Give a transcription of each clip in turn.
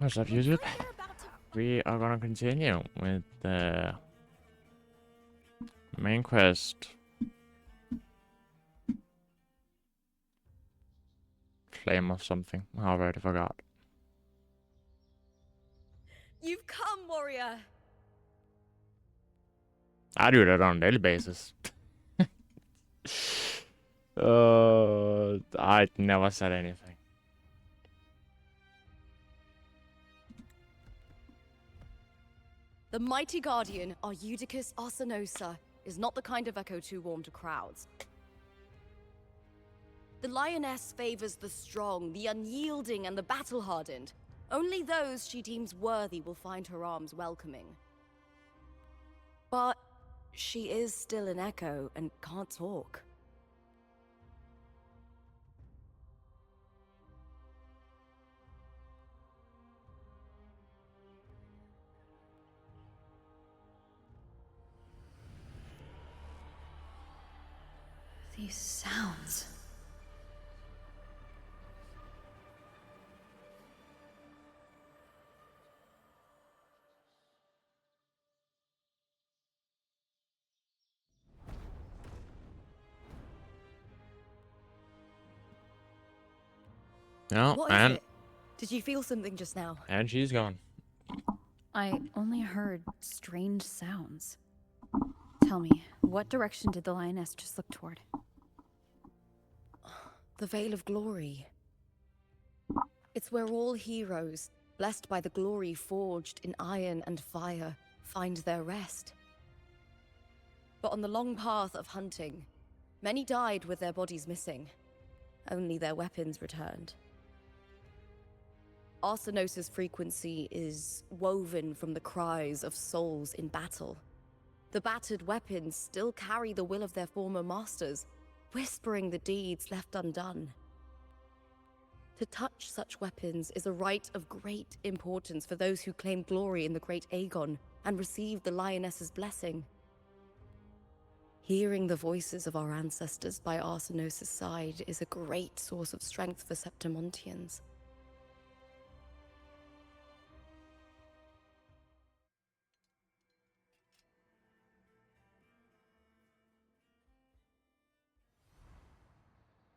What's up, YouTube? We are gonna continue with the main quest. Flame of something. I already forgot. You've come, warrior. I do that on a daily basis. I never said anything. The mighty guardian, Eudicus Arsenosa, is not the kind of echo too warm to crowds. The lioness favors the strong, the unyielding, and the battle-hardened. Only those she deems worthy will find her arms welcoming. But she is still an echo and can't talk. These sounds. No, What is and it? Did you feel something just now? and she's gone. I only heard strange sounds. Tell me, what direction did the lioness just look toward? The Veil of Glory. It's where all heroes, blessed by the glory forged in iron and fire, find their rest. But on the long path of hunting, many died with their bodies missing. Only their weapons returned. Arsenosa's frequency is woven from the cries of souls in battle. The battered weapons still carry the will of their former masters, whispering the deeds left undone. To touch such weapons is a rite of great importance for those who claim glory in the great Aegon and receive the lioness's blessing. Hearing the voices of our ancestors by Arsenosa's side is a great source of strength for Septimontians.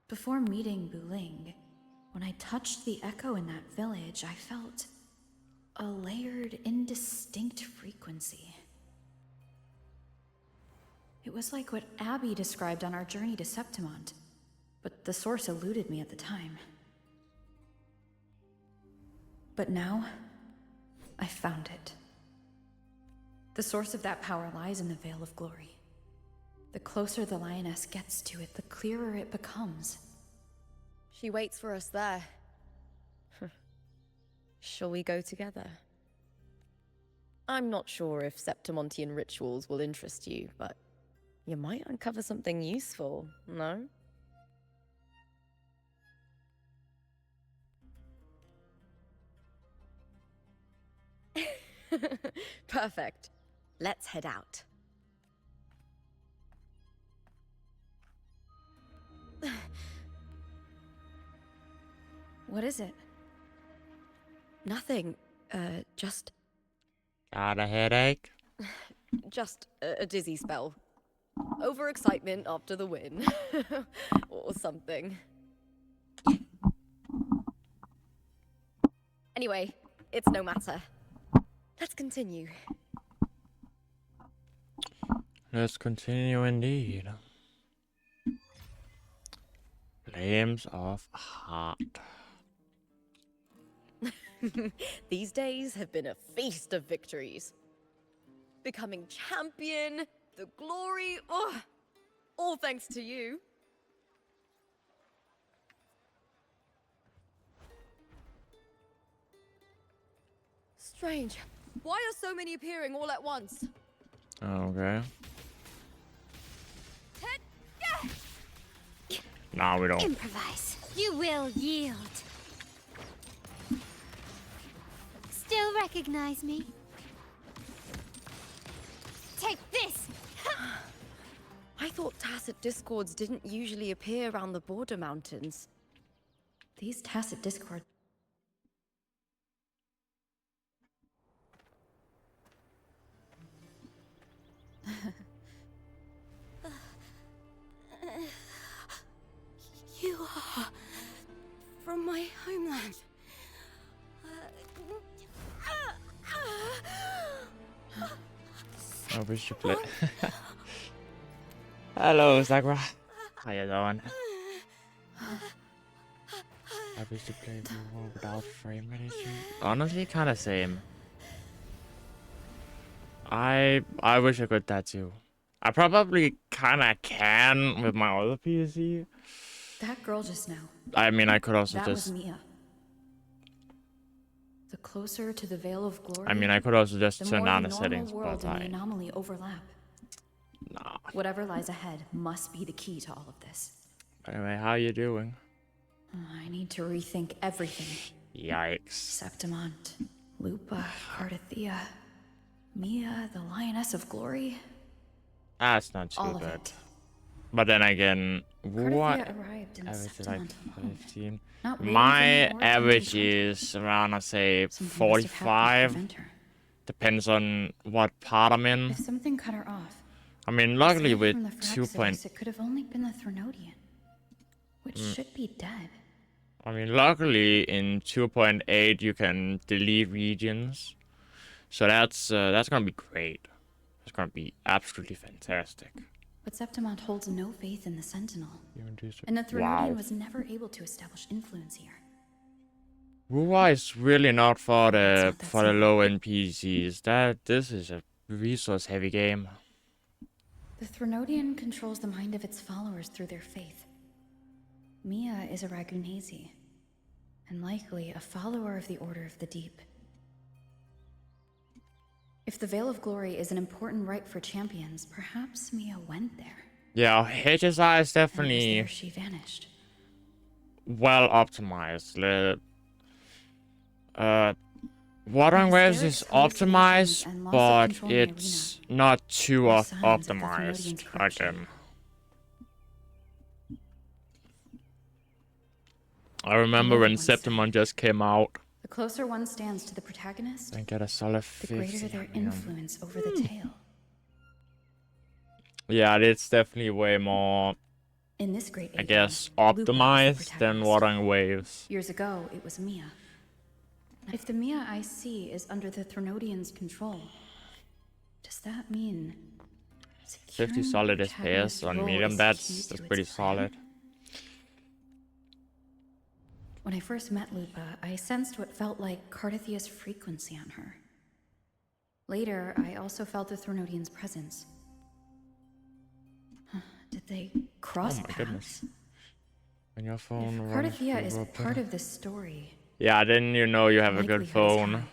Before meeting Buling, when I touched the echo in that village, I felt a layered, indistinct frequency. It was like what Abby described on our journey to Septimont, but the source eluded me at the time. But now, I found it. The source of that power lies in the Veil of Glory. The closer the lioness gets to it, the clearer it becomes. She waits for us there. Shall we go together? I'm not sure if Septimontian rituals will interest you, but you might uncover something useful, no? Perfect. Let's head out. What is it? Nothing. Just Got a headache? a dizzy spell. Overexcitement after the win. Or something. Anyway, it's no matter. Let's continue. Let's continue indeed. Flames of Heart. These days have been a feast of victories. Becoming champion, the glory, all thanks to you. Strange. Why are so many appearing all at once? Okay. No, we don't. Improvise. You will yield. Still recognize me? Take this! I thought tacit discords didn't usually appear around the border mountains. These tacit discords I wish you play. Hello, Sakura. How you doing? I wish to play more without frame management. Honestly, kind of same. I wish I could that too. I probably kind of can with my other PC. That girl just now. I mean, I could also That was just. Mia. The closer to the Veil of Glory, I mean, I could also just the turn more down the the normal settings, world but and the I. anomaly overlap. Nah. Whatever lies ahead must be the key to all of this. Anyway, how you doing? I need to rethink everything. Yikes. Septimont, Lupa, Cardathia, Mia, the Lioness of Glory. That's not too All of bad. it. But then again, what Cardathia arrived in the average is like Septimont alone. 15? Not waiting for My me or to average confront her. is around, I'd say, Something must have happened to 45. prevent her. Depends on what part I'm in. If something cut her off, I mean, luckily aside with from the 2. Phyrexis, it could have only been the Threnodian, which should be dead. I mean, luckily in 2.8 you can delete regions, so that's gonna be great. It's gonna be absolutely fantastic. But Septimont holds no faith in the Sentinel, and the Wow. Threnodian was never able to establish influence here. BABYY is really not for It's the not that simple. low end PCs. This is a resource heavy game. The Threnodian controls the mind of its followers through their faith. Mia is a Ragunasi, and likely a follower of the Order of the Deep. If the Veil of Glory is an important rite for champions, perhaps Mia went there. Yeah, HSI is And it was definitely there she vanished. well optimized. Watering Waves is optimized, and loss of but control in the it's not too Or signs of the optimized Threnodian's corruption. again. I remember when Another one said- Septimon just came out. The closer one stands to the protagonist, And get a solid the greater 50. their on him. influence over the tale. Yeah, it's definitely way more, In this great I age, guess, Lupa is the optimized than protagonist. Watering Waves. Years ago, it was Mia. If the Mia I see is under the Threnodian's control, does that mean 50 securing solid the FPS protagonist's on role medium, is that's key to pretty its plan? solid. When I first met Lupa, I sensed what felt like Cardathia's frequency on her. Later, I also felt the Threnodian's presence. Did they cross Oh my paths? goodness. When your If phone runs Cardathia through is a part of this story, Yeah, then you know you have a good likelihood is phone high.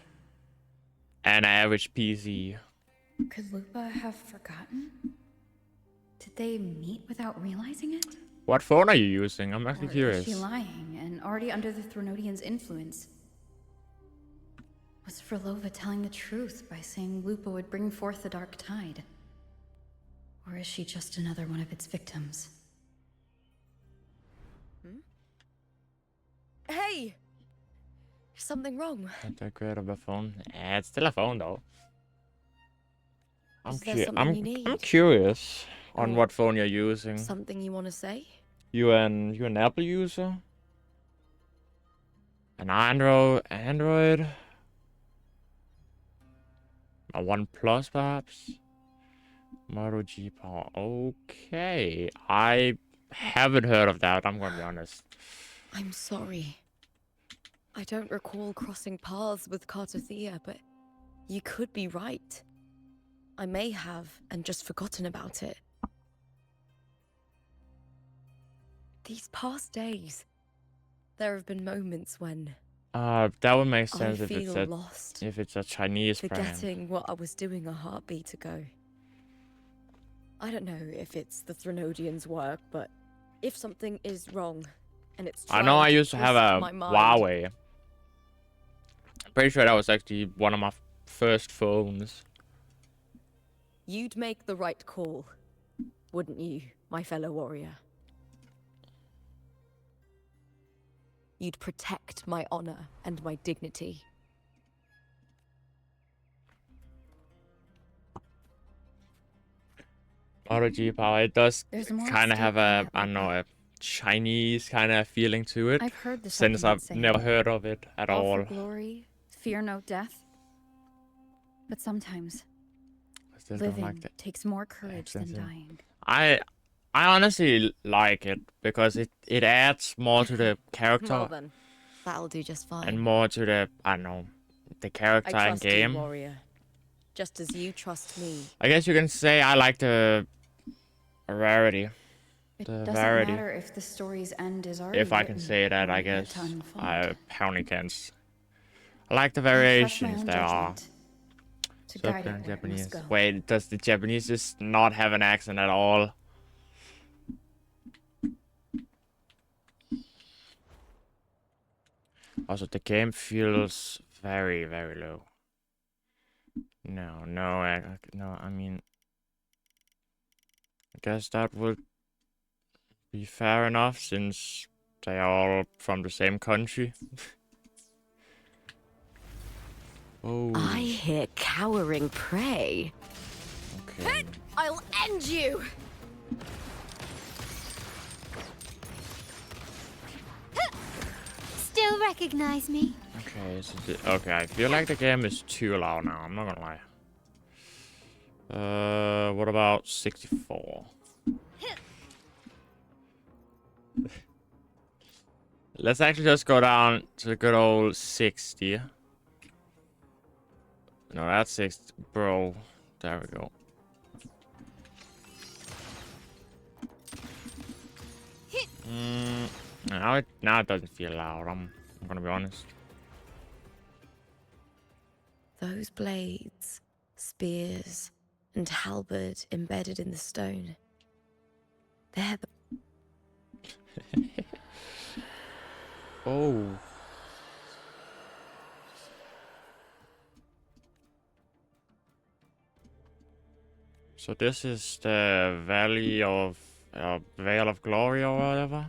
and an average PC. Could Lupa have forgotten? Did they meet without realizing it? What phone are you using? I'm Or actually is curious. she lying and already under the Threnodian's influence? Was Frolova telling the truth by saying Lupa would bring forth the Dark Tide? Or is she just another one of its victims? Hey! Is something wrong? Not that great of a phone. Eh, it's still a phone though. Is there something you need? I'm curious on Or what phone you're using. Something you want to say? You an Apple user? An Android? A OnePlus perhaps? Moto G Power. Okay. I haven't heard of that, I'm gonna be honest. I'm sorry. I don't recall crossing paths with Cardathia, but you could be right. I may have and just forgotten about it. These past days, there have been moments when That would make I sense feel lost, if it's a Chinese brand. forgetting what I was doing a heartbeat ago. I don't know if it's the Threnodian's work, but if something is wrong, and it's I know trying I used to have twist a my mind, Huawei. Pretty sure that was actually one of my first phones. you'd make the right call, wouldn't you, my fellow warrior? You'd protect my honor and my dignity. Moto G Power, it does There's more at kind of stake have than a, that, I don't know, Lupa. a Chinese kind of feeling to it. I've heard the Since Septimont I've saying, never heard of it at all. for glory, fear no death. But sometimes, still don't like Living that. takes more courage than accent in. dying. I honestly like it because it adds more to the character Well then, that'll do just fine. and more to the, I don't know, the character I and trust you, game. warrior. Just as you trust me. I guess you can say I like the rarity. It The doesn't variety. matter if the story's end is already If I can written say that, or I yet guess. to unfold. I apparently can't. I like the I'll trust my variations own there are. judgment to guide it Subcon where it must Japanese. go. Wait, does the Japanese just not have an accent at all? Also, the game feels very, very low. No, I mean, I guess that would be fair enough since they are all from the same country. Oh, I hear cowering prey. okay. I'll end you! Still recognize me? Okay, so okay, I feel like the game is too loud now, I'm not gonna lie. What about 64? Let's actually just go down to the good old 60. No, that's 60. Bro, there we go. Now it doesn't feel loud, I'm gonna be honest. Those blades, spears, and halberd embedded in the stone. They're the Oh. So this is the Valley of Veil of Glory or whatever.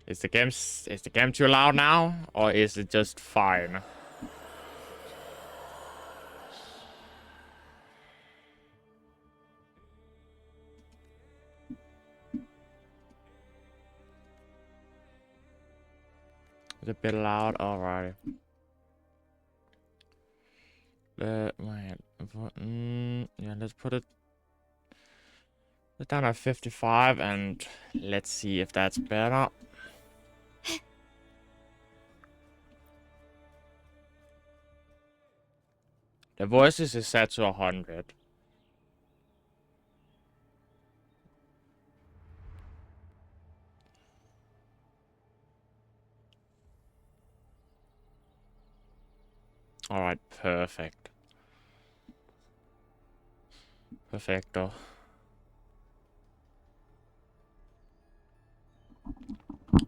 Is the game too loud now, or is it just fine? It's a bit loud, alright. Yeah, let's put it down at 55 and let's see if that's better. The voices is set to 100. Alright, perfect. Perfecto.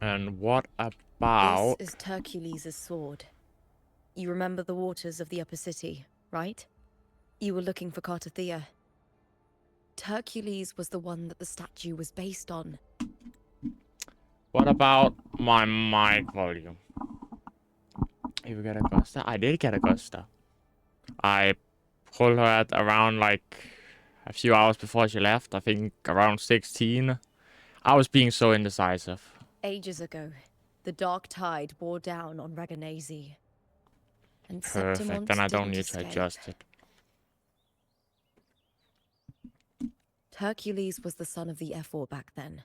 And what about... This is Hercules' sword. You remember the waters of the upper city, right? You were looking for Cartathea. Hercules was the one that the statue was based on. What about my mic volume? If we get Augusta, I did get Augusta. I pulled her at around like a few hours before she left. I think around 16. I was being so indecisive. Ages ago, the dark tide bore down on Raganese. And Perfect. Then I don't need to adjust it. Hercules was the son of the Ephor back then,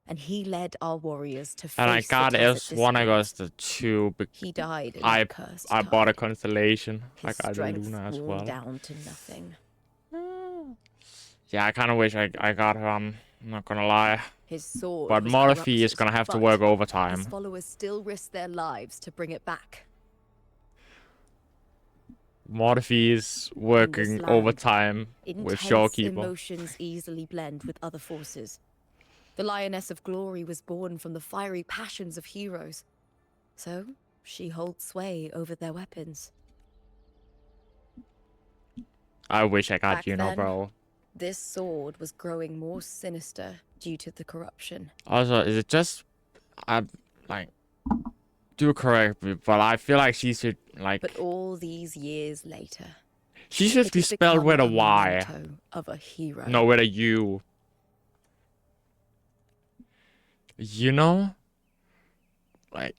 and he led our warriors to face And I got the Taunt at S1 this Augusta too. He died in I a cursed bought a tide. constellation. I His got a strength Luna as worn well. down to nothing. Yeah, I kind of wish I got her. I'm not gonna lie. His sword But was Morphe is corrupted, gonna have to but work his overtime. followers still risked their lives to bring it back. Morphe is working land, overtime with Intense Shawkeeper. emotions easily blend with other forces. The Lioness of Glory was born from the fiery passions of heroes. So, she holds sway over their weapons. I wish I got Back you, then, bro. This sword was growing more sinister due to the corruption. Also, is it just... like... Do correct me, but I feel like she should, like... But all these years later, She should it be has spelled with a become Y. memento of a hero. No, with a U. You know? Like...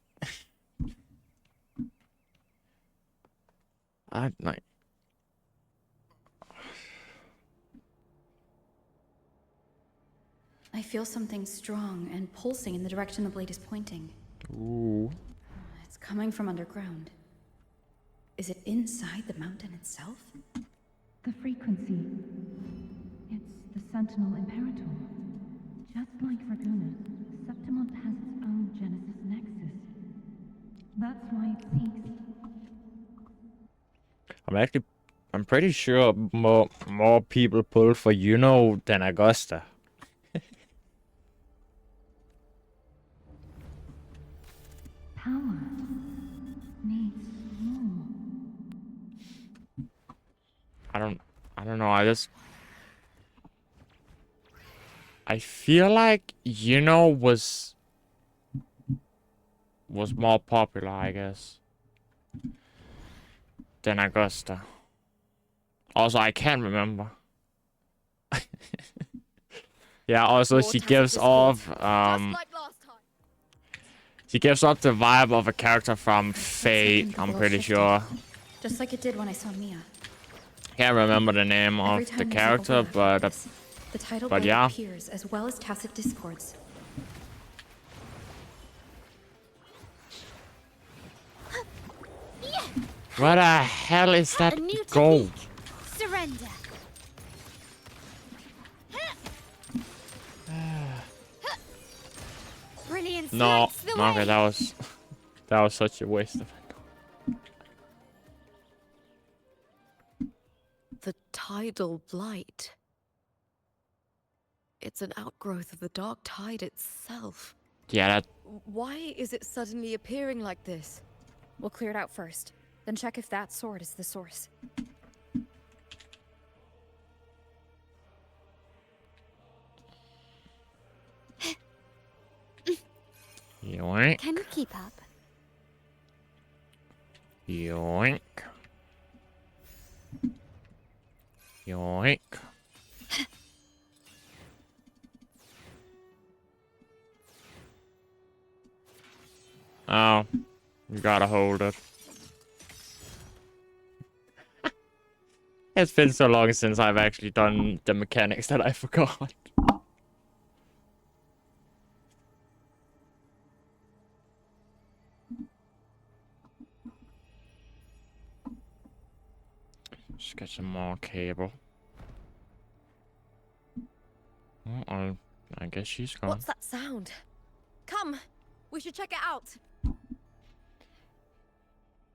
I like. I feel something strong and pulsing in the direction the blade is pointing. Ooh. It's coming from underground. Is it inside the mountain itself? The frequency. It's the Sentinel Imperator. Just like Raguna, Septimont has its own Genesis Nexus. That's why it seeks. I'm pretty sure more people pulled for Juno than Augusta. Power needs more. I don't know. I feel like Juno was more popular, I guess, than Augusta. Also, I can't remember. Yeah, also she gives off she gives off the vibe of a character from Fate, I'm pretty sure. Just like it did when I saw Mia. Can't remember the name Every of time the there's an character, overlap like but this, the title but blade yeah. appears as well as tacit discords. What the hell is that A new gold? technique. Surrender. Brilliant No, strikes the okay, way. that was such a waste of it. The tidal blight. It's an outgrowth of the dark tide itself. Yeah, that Why is it suddenly appearing like this? We'll clear it out first, then check if that sword is the source. yoink, Can you keep up? yoink, yoink. Oh, you gotta hold it. It's been so long since I've actually done the mechanics that I forgot. Just get some more cable. Oh, I guess she's gone. What's that sound? Come, we should check it out.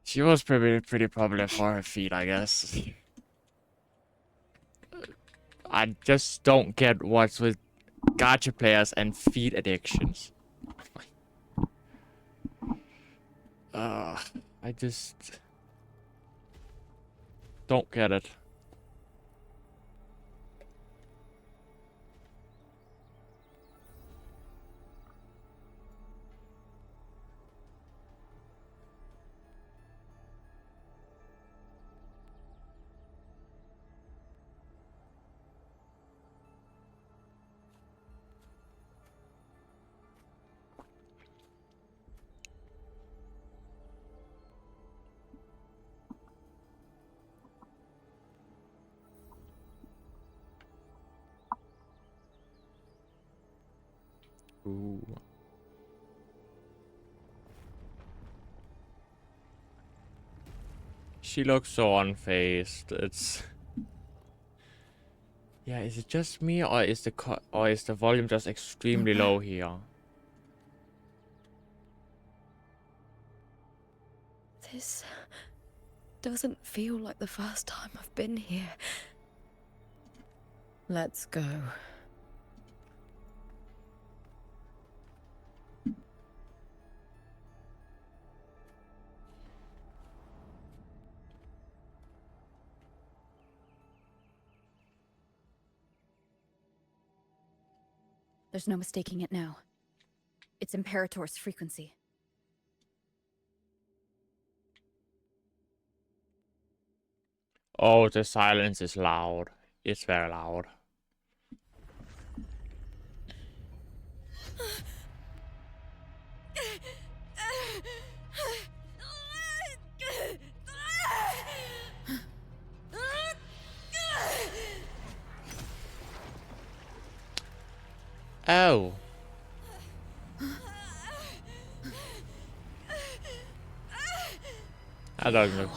She was pretty popular for her feet, I guess. I just don't get what's with gacha players and feet addictions. I just don't get it. Ooh. She looks so unfazed. It's yeah. Is it just me, or is the volume just extremely low here? This doesn't feel like the first time I've been here. Let's go. There's no mistaking it now. It's Imperator's frequency. Oh, the silence is loud. It's very loud. Oh. I don't know.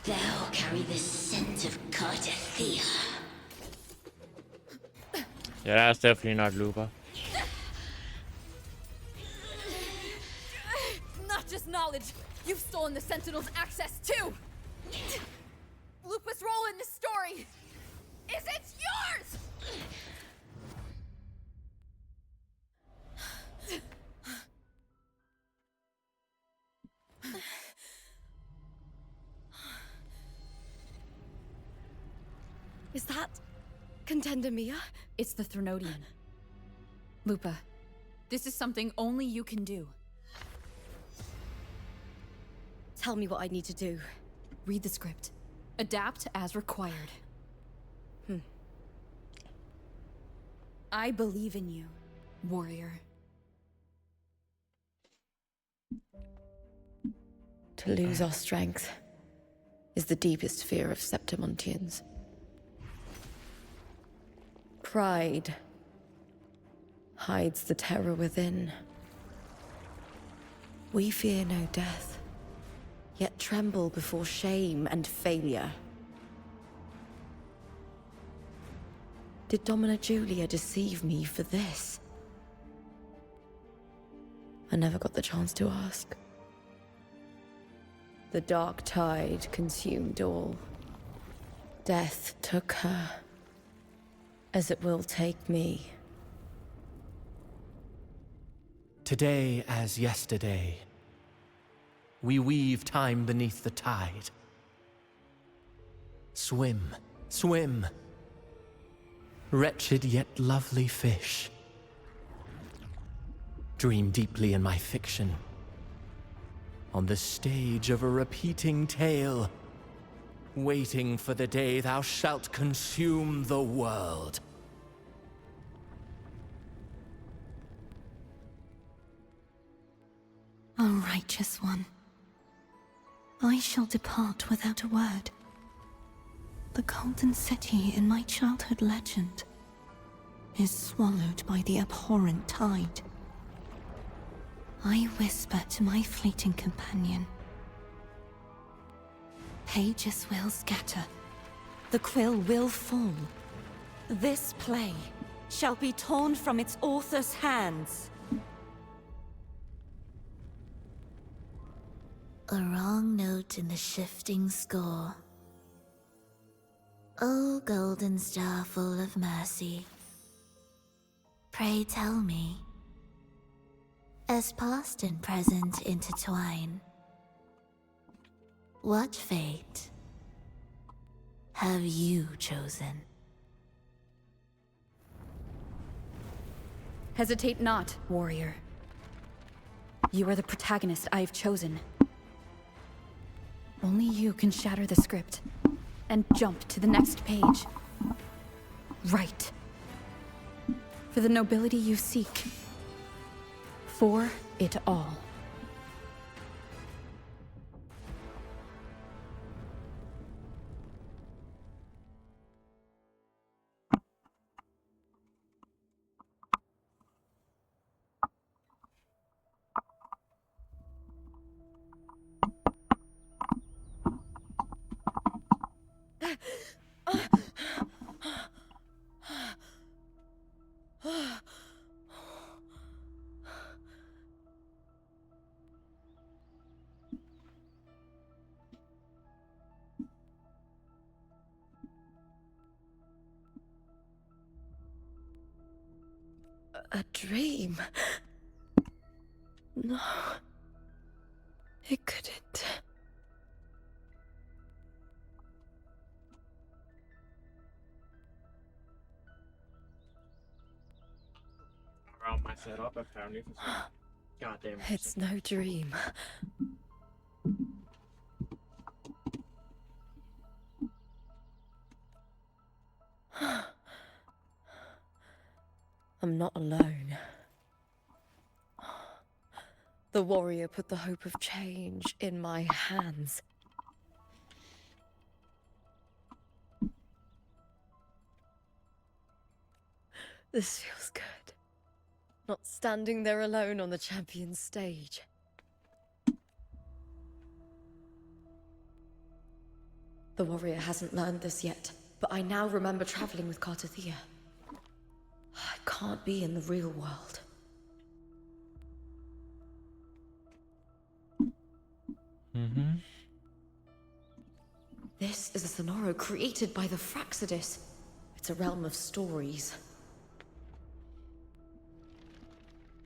Thou carry the scent of Cardathia. Yeah, that's definitely not Lupa. Not just knowledge. You've stolen the Sentinel's access too. Lupa's role in this story isn't yours. Is that Contender Mia? It's the Threnodian. Lupa, this is something only you can do. Tell me what I need to do. Read the script. Adapt as required. I believe in you, warrior. To lose our strength is the deepest fear of Septimontians. Pride hides the terror within. We fear no death, yet tremble before shame and failure. Did Domina Julia deceive me for this? I never got the chance to ask. The dark tide consumed all. Death took her, as it will take me. Today as yesterday, we weave time beneath the tide. Swim, swim, wretched yet lovely fish. Dream deeply in my fiction, on the stage of a repeating tale, waiting for the day thou shalt consume the world. O righteous one, I shall depart without a word. The golden city in my childhood legend is swallowed by the abhorrent tide. I whisper to my fleeting companion. Pages will scatter. The quill will fall. This play shall be torn from its author's hands. A wrong note in the shifting score. O golden star full of mercy, pray tell me, as past and present intertwine, what fate have you chosen? Hesitate not, warrior. You are the protagonist I have chosen. Only you can shatter the script and jump to the next page. Right. For the nobility you seek. For it all. A dream? No. It couldn't. Around my setup, apparently. For some goddamn reason. It's no dream. I'm not alone. The warrior put the hope of change in my hands. This feels good. not standing there alone on the champion's stage. The warrior hasn't learned this yet, but I now remember traveling with Cartathea. I can't be in the real world. This is a Sonoro created by the Fraxidus. It's a realm of stories.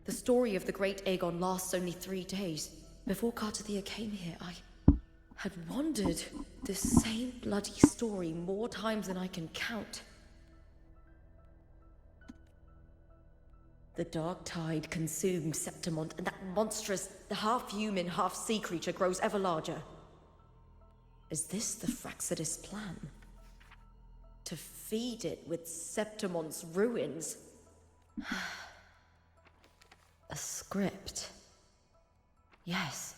The story of the Great Aegon lasts only 3 days. Before Cartathea came here, I had wandered this same bloody story more times than I can count. The dark tide consumed Septimont, and that monstrous, half-human, half-sea creature grows ever larger. Is this the Fraxidus plan? To feed it with Septimont's ruins? A script. Yes,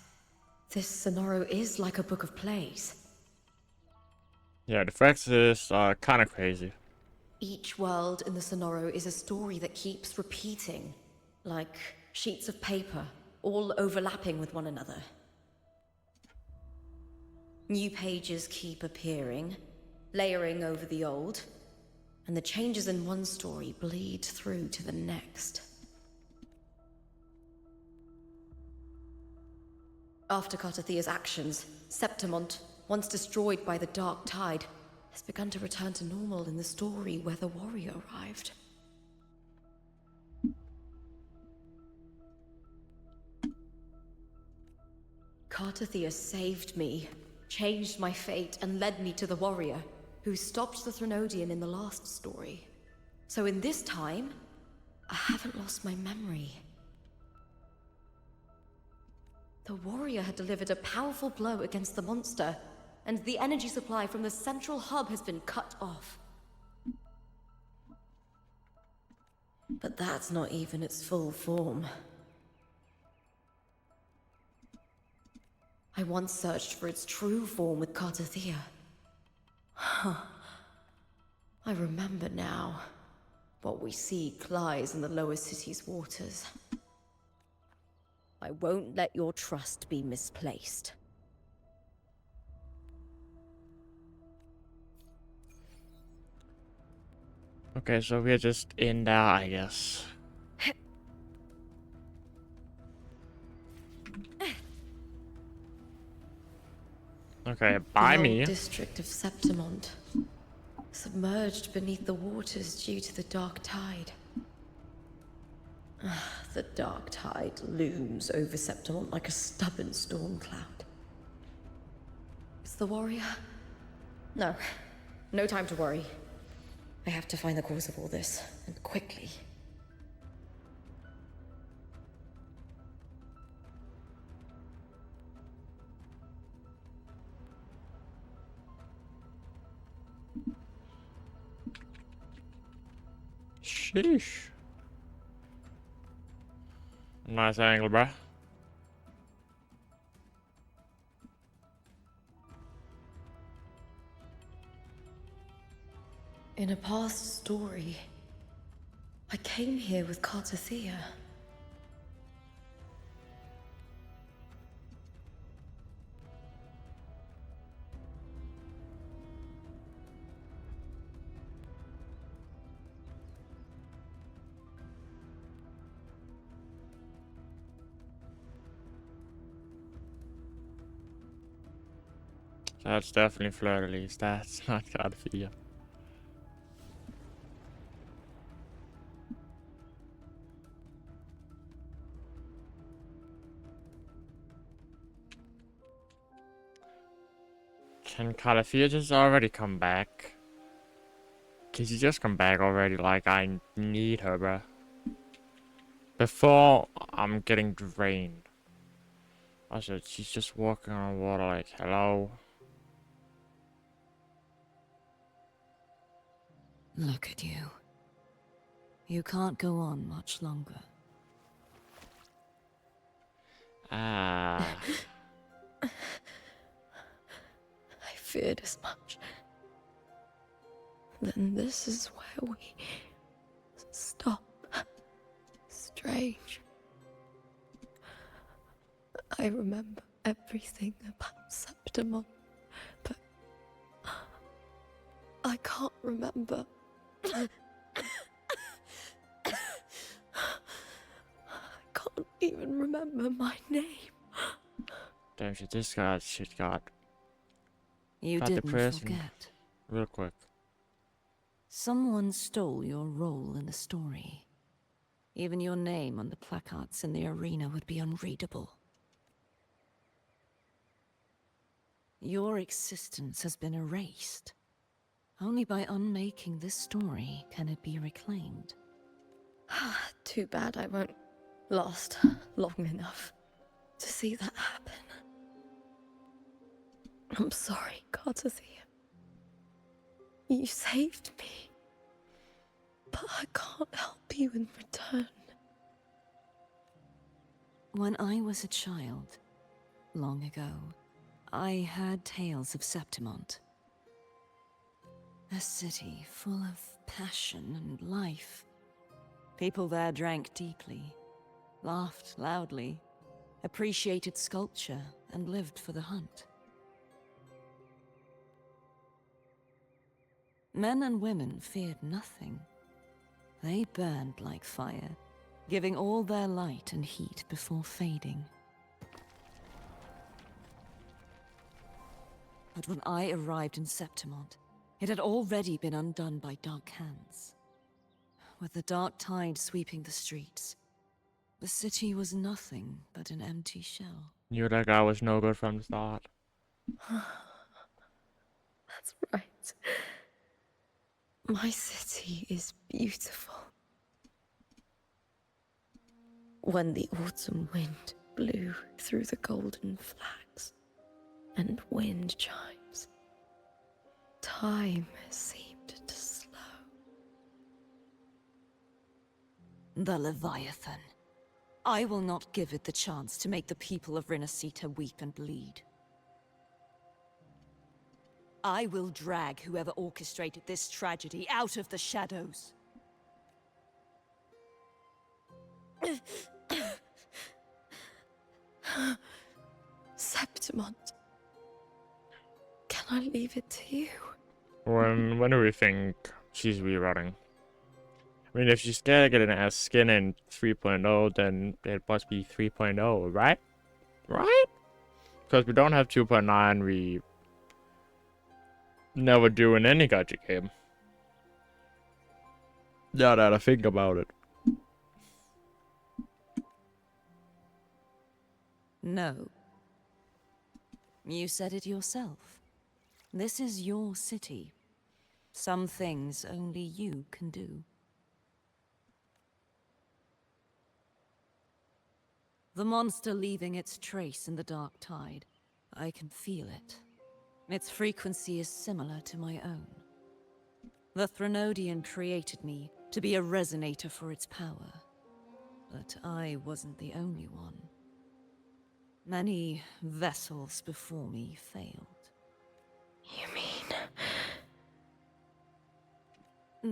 this Sonoro is like a book of plays. Yeah, the Fraxis are kind of crazy. Each world in the Sonoro is a story that keeps repeating, like sheets of paper, all overlapping with one another. New pages keep appearing, layering over the old, and the changes in one story bleed through to the next. After Cartathea's actions, Septimont, once destroyed by the dark tide, has begun to return to normal in the story where the warrior arrived. Cartathea saved me, changed my fate, and led me to the warrior, who stopped the Threnodian in the last story. So in this time, I haven't lost my memory. The warrior had delivered a powerful blow against the monster, and the energy supply from the central hub has been cut off. But that's not even its full form. I once searched for its true form with Cartathea. Huh. I remember now. What we seek lies in the lower city's waters. I won't let your trust be misplaced. Okay, so we're just in there, I guess. Okay, by the me. old district of Septimont, submerged beneath the waters due to the dark tide. The dark tide looms over Septimont like a stubborn storm cloud. Is the warrior? No. No time to worry. I have to find the cause of all this, and quickly. Sheesh. Nice angle, bruh. In a past story, I came here with Cartathea. That's definitely fleur-de-lis. That's not Cartathea. Can Cartathea just already come back? Can she just come back already? Like, I need her, bruh. Before I'm getting drained. Also, she's just walking on water like, hello? Look at you. You can't go on much longer. Ah. I feared as much. Then this is where we stop. Stray. I remember everything about Septimon, but I can't remember. I can't even remember my name. Damn shit, this guy shit got You got didn't depressing forget. real quick. Someone stole your role in the story. Even your name on the placards in the arena would be unreadable. Your existence has been erased. Only by unmaking this story can it be reclaimed. Too bad I won't last long enough to see that happen. I'm sorry, Gardathia. You saved me. But I can't help you in return. When I was a child, long ago, I heard tales of Septimont. A city full of passion and life. People there drank deeply, laughed loudly, appreciated sculpture, and lived for the hunt. Men and women feared nothing. They burned like fire, giving all their light and heat before fading. But when I arrived in Septimont, it had already been undone by dark hands. With the dark tide sweeping the streets, the city was nothing but an empty shell. Knew that guy was no good from the start. That's right. My city is beautiful. When the autumn wind blew through the golden flags and wind chimes, time seemed to slow. The Leviathan. I will not give it the chance to make the people of Rinasita weep and bleed. I will drag whoever orchestrated this tragedy out of the shadows. Septimont, can I leave it to you? When do we think she's rerunning? I mean, if she's getting a skin in 3.0, then it must be 3.0, right? Right? Because we don't have 2.9, we never do in any gacha game. Now that I think about it. No. You said it yourself. This is your city. Some things only you can do. The monster leaving its trace in the dark tide. I can feel it. Its frequency is similar to my own. The Threnodian created me to be a resonator for its power. But I wasn't the only one. Many vessels before me failed. You mean?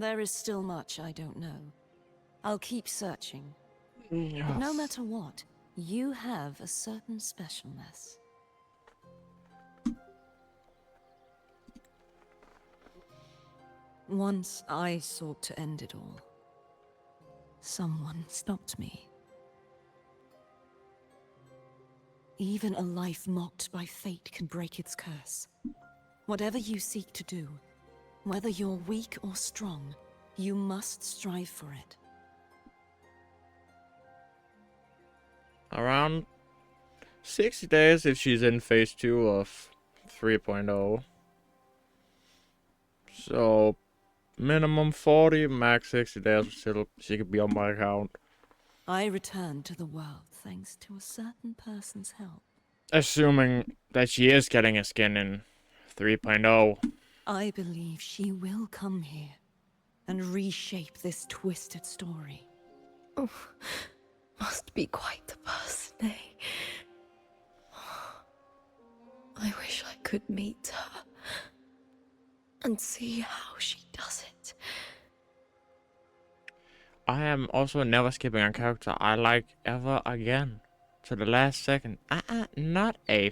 There is still much I don't know. I'll keep searching. Yes. No matter what, you have a certain specialness. Once I sought to end it all. Someone stopped me. Even a life mocked by fate can break its curse. Whatever you seek to do, whether you're weak or strong, you must strive for it. Around 60 days if she's in phase 2 of 3.0. So, minimum 40, max 60 days till she could be on my account. I returned to the world thanks to a certain person's help. Assuming that she is getting a skin in 3.0. I believe she will come here and reshape this twisted story. Oh, must be quite the person, eh? I wish I could meet her and see how she does it. I am also never skipping a character I like ever again. to the last second. Not a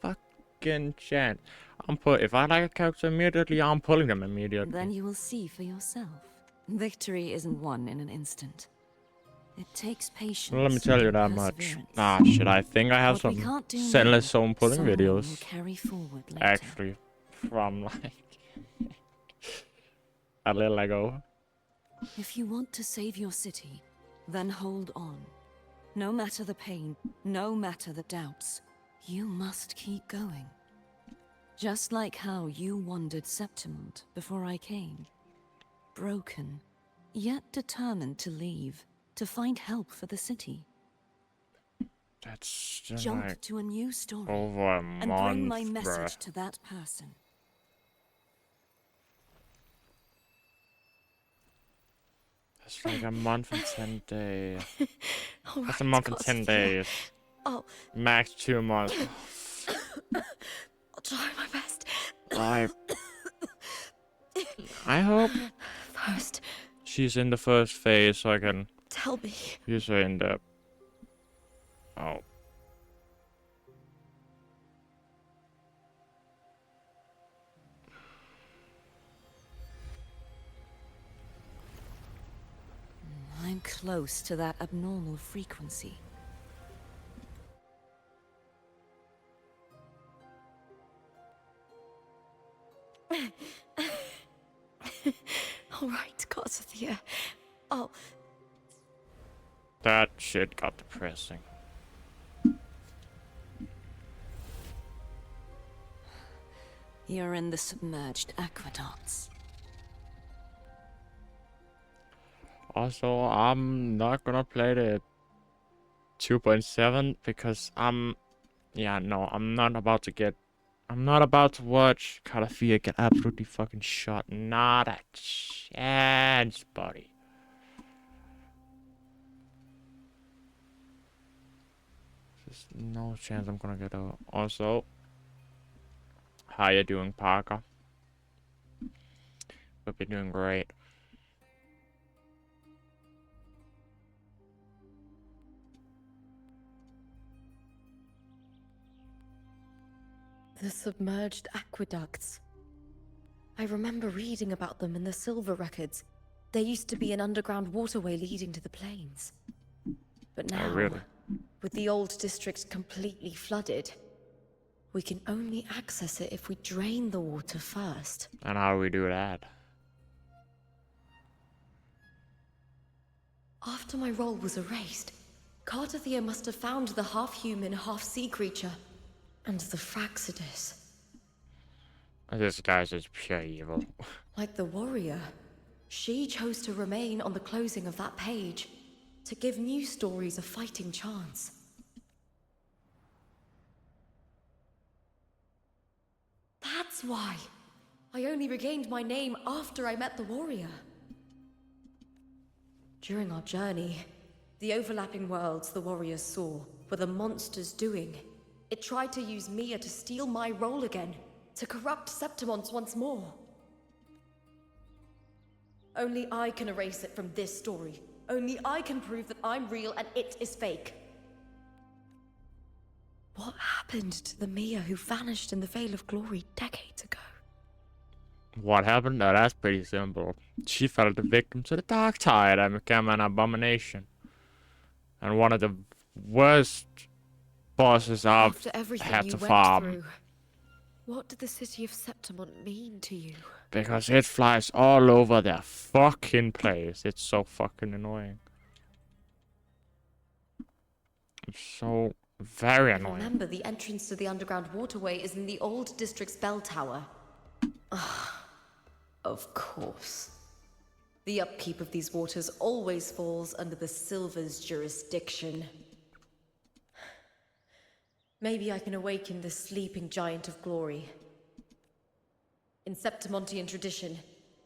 fucking chance. If I like a character immediately, I'm pulling them immediately. Then you will see for yourself. Victory isn't won in an instant. It takes patience. Well, let me tell you and that much. perseverance. Ah, shit, I think I have What we some can't do Senless now, Zone pulling someone videos. will carry forward later. Actually, from like a little ago. If you want to save your city, then hold on. No matter the pain, no matter the doubts, you must keep going. Just like how you wandered Septimont before I came. Broken, yet determined to leave, to find help for the city. That's just Jump like to a new story over a and month, bring my bruh. message to that person. That's like a month and 10 days. All That's a right, month and Gods 10 of the Air. days. I'll Max 2 months. try my best. I hope First, she's in the first phase so I can tell me, use her in the... Oh. I'm close to that abnormal frequency. all right, Gods of the Air. I'll That shit got depressing. You're in the submerged aqueducts. Also, I'm not gonna play the 2.7 because I'm not about to watch Calafia get absolutely fucking shot. Not a chance, buddy. There's no chance I'm gonna get out. Also, how you doing, Parker? Hope you're doing great. The submerged aqueducts. I remember reading about them in the Silver records. There used to be an underground waterway leading to the plains. But now, really? with the old district completely flooded, we can only access it if we drain the water first. And how do we do that? After my role was erased, Cartathea must have found the half-human, half-sea creature, and the Fraxidus. This guy's just pure evil. Like the warrior, she chose to remain on the closing of that page, to give new stories a fighting chance. That's why I only regained my name after I met the warrior. During our journey, the overlapping worlds the warriors saw were the monsters doing. It tried to use Mia to steal my role again, to corrupt Septimont once more. Only I can erase it from this story. Only I can prove that I'm real and it is fake. What happened to the Mia who vanished in the Veil of Glory decades ago? What happened? No, that's pretty simple. She fell the victim to the dark tide and became an abomination. And one of the worst bosses I've After everything had you to went farm. through, what did the city of Septimont mean to you? Because it flies all over their fucking place. It's so fucking annoying. It's so very annoying. Remember, the entrance to the underground waterway is in the old district's bell tower. Of course. The upkeep of these waters always falls under the Silver's jurisdiction. Maybe I can awaken the sleeping giant of glory. In Septimontian tradition,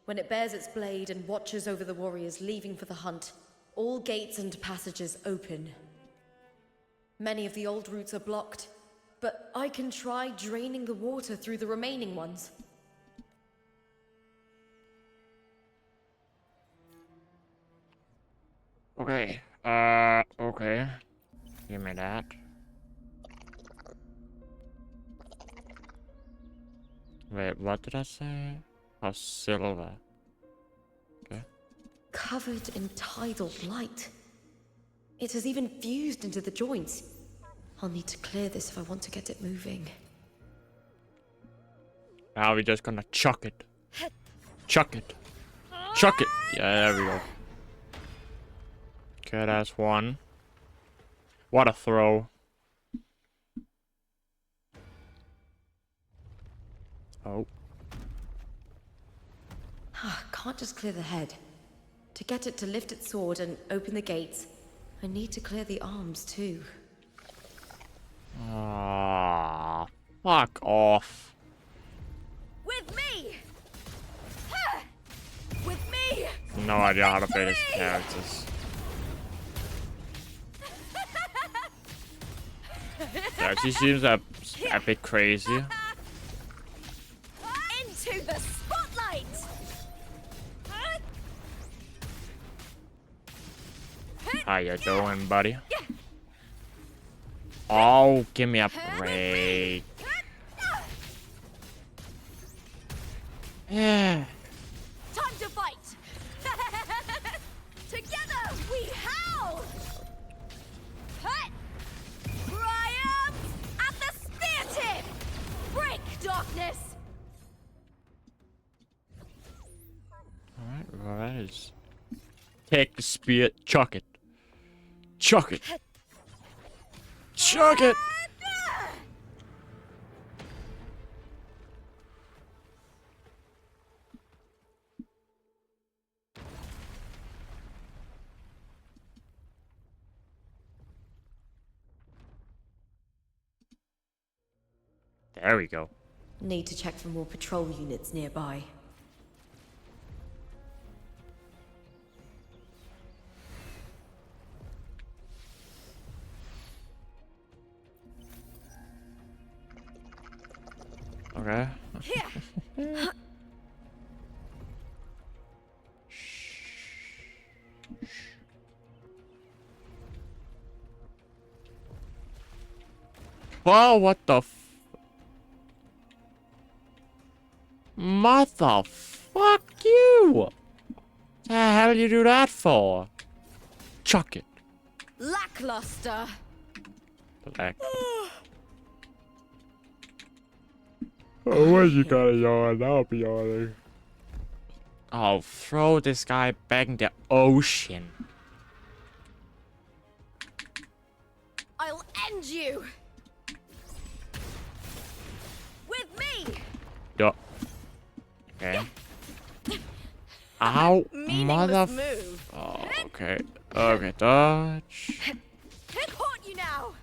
when it bears its blade and watches over the warriors leaving for the hunt, all gates and passages open. Many of the old routes are blocked, but I can try draining the water through the remaining ones. Okay. Okay. Give me that. Wait, what did I say? Oh, silver. Okay. Covered in tidal light. It has even fused into the joints. I'll need to clear this if I want to get it moving. Now we're just gonna chuck it. Chuck it. Chuck it. Yeah, there we go. Okay, that's one. What a throw. Oh. Can't just clear the head. To get it to lift its sword and open the gates, I need to clear the arms too. Ah, fuck off. With me! With me! No idea how to play these characters. Yeah, she seems a bit crazy. Into the spotlight! How you doing, buddy? Oh, give me a break. Yeah. Time to fight! Together we howl! Triumph at the spear tip! Break darkness! Alright, well, that is. Take the spear, chuck it. Chuck it. Chuck it! There we go. Need to check for more patrol units nearby. Okay. Whoa, what the Mother fuck you! The hell you do that for? Chuck it. Lackluster! Black. Oh, what you gotta yawn? I'll be yawning. I'll throw this guy back in the ocean. I'll end you! With me! Duh. Okay. Ow, Meaningless mother. move. Oh, okay. Okay, dodge. Caught you now!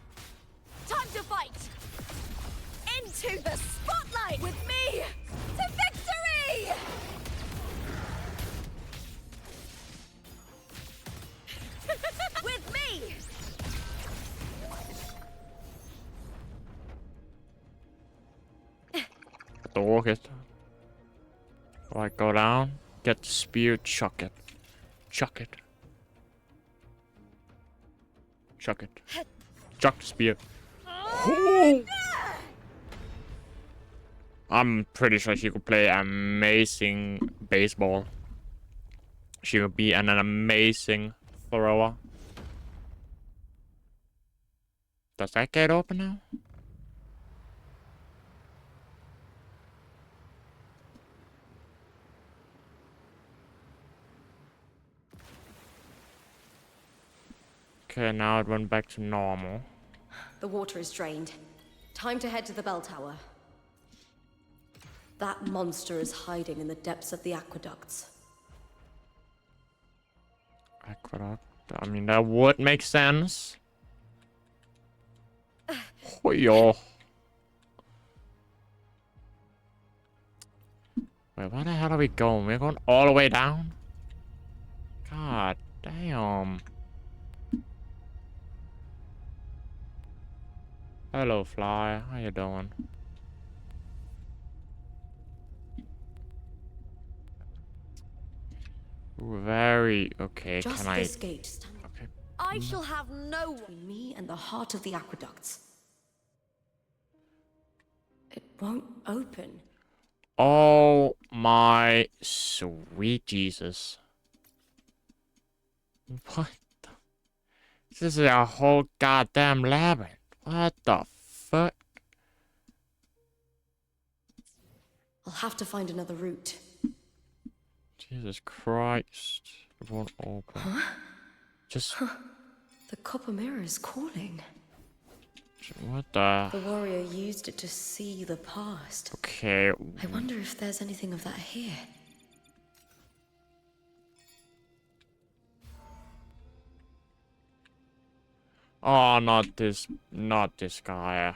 Time to fight! Into the spotlight with me! To victory! With me! The rocket. Right, go down. Get the spear, chuck it. Chuck it. Chuck it. Chuck the spear. I'm pretty sure she could play amazing baseball. She would be an amazing thrower. Does that gate open now? Okay, now it went back to normal. The water is drained. Time to head to the bell tower. That monster is hiding in the depths of the aqueducts. Aqueduct. I mean, that would make sense. Oh, yo. Wait, where the hell are we going? We're going all the way down? God damn. Hello, Fly. How you doing? Ooh, very... Okay, Just can I... this gate. Okay, I shall have no one between me and the heart of the aqueducts. It won't open. Oh my sweet Jesus. What the? This is a whole goddamn labyrinth. What the fuck? I'll have to find another route. Jesus Christ. It won't open. Huh? Just... The copper mirror is calling. What the... The warrior used it to see the past. Okay. I wonder if there's anything of that here. Oh, not this guy.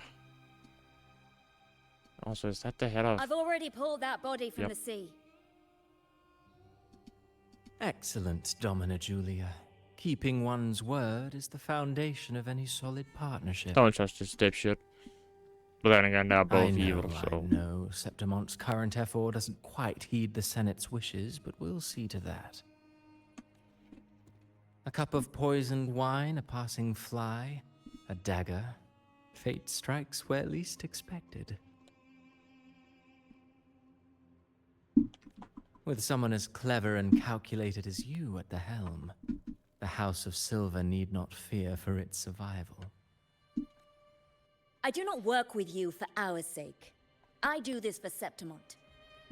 Also, is that the head of... I've already pulled that body from the sea. Excellent, Domina Julia. Keeping one's word is the foundation of any solid partnership. Don't trust this dipshit. But then again, they're both evil, so... I know. Septimonte's current F4 doesn't quite heed the Senate's wishes, but we'll see to that. A cup of poisoned wine, a passing fly, a dagger. Fate strikes where least expected. With someone as clever and calculated as you at the helm, the House of Silver need not fear for its survival. I do not work with you for our sake. I do this for Septimont.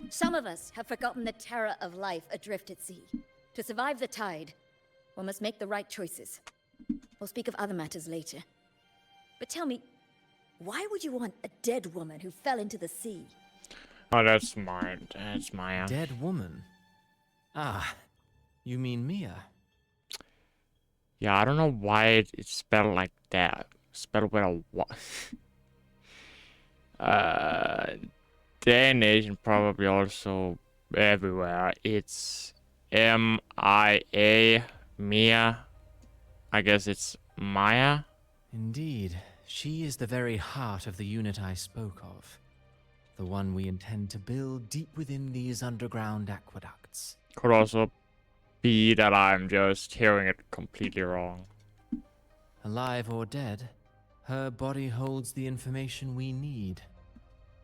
Some of us have forgotten the terror of life adrift at sea. To survive the tide, one must make the right choices. We'll speak of other matters later. But tell me, why would you want a dead woman who fell into the sea? Oh, that's mine. That's Maya. Dead woman? Ah, you mean Mia? Yeah, I don't know why it's spelled like that. Spelled with a what? Danish and probably also everywhere. It's M-I-A, Mia. I guess it's Maya. Indeed. She is the very heart of the unit I spoke of. The one we intend to build deep within these underground aqueducts. Could also be that I'm just hearing it completely wrong. Alive or dead, her body holds the information we need.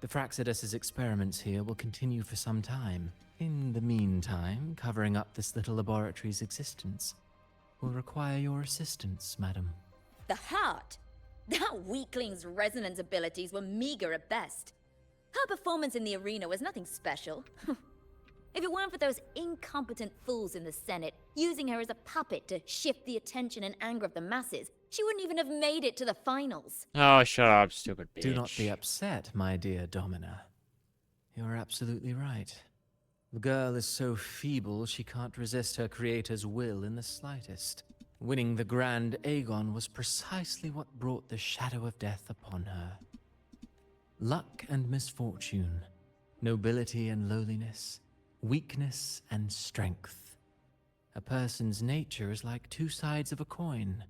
The Fraxidus's experiments here will continue for some time. In the meantime, covering up this little laboratory's existence will require your assistance, madam. The heart? That weakling's resonance abilities were meager at best. Her performance in the arena was nothing special. If it weren't for those incompetent fools in the Senate using her as a puppet to shift the attention and anger of the masses, she wouldn't even have made it to the finals. Oh, shut up, stupid bitch. Do not be upset, my dear Domina. You are absolutely right. The girl is so feeble she can't resist her creator's will in the slightest. Winning the Grand Aegon was precisely what brought the shadow of death upon her. Luck and misfortune, nobility and lowliness, weakness and strength. A person's nature is like two sides of a coin.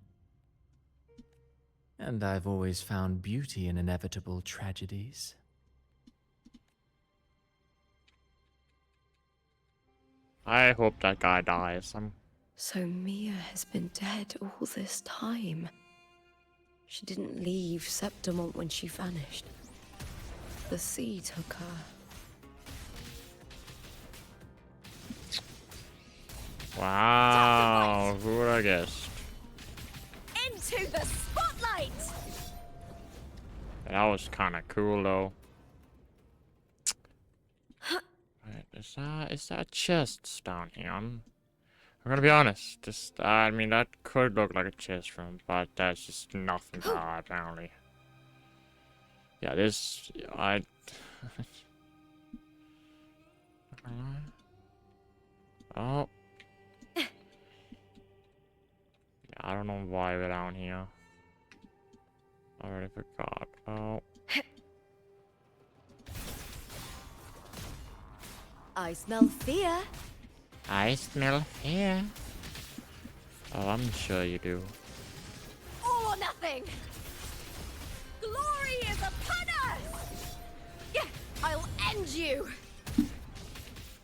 And I've always found beauty in inevitable tragedies. I hope that guy dies. So Mia has been dead all this time. She didn't leave Septimont when she vanished. The sea took her. Wow, who would I guess? Into the spotlight! That was kind of cool, though. Right, is that chests down here? I'm gonna be honest. Just, I mean, that could look like a chest room, but that's just nothing apparently. Yeah, this, oh. Yeah, I don't know why we're down here. I already forgot. Oh. I smell fear. I smell fear. Oh, I'm sure you do. All or nothing! Glory is upon us! Yeah, I'll end you!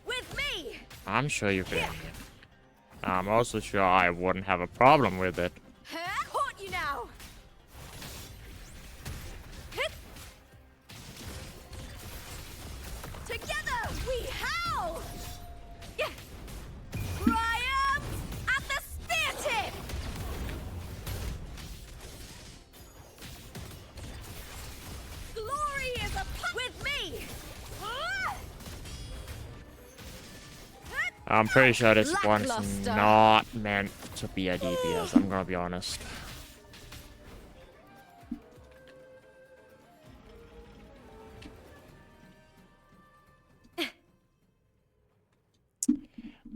With me! I'm sure you can. I'm also sure I wouldn't have a problem with it. I'm pretty sure this one's Lackluster. not meant to be a DPS, I'm gonna be honest.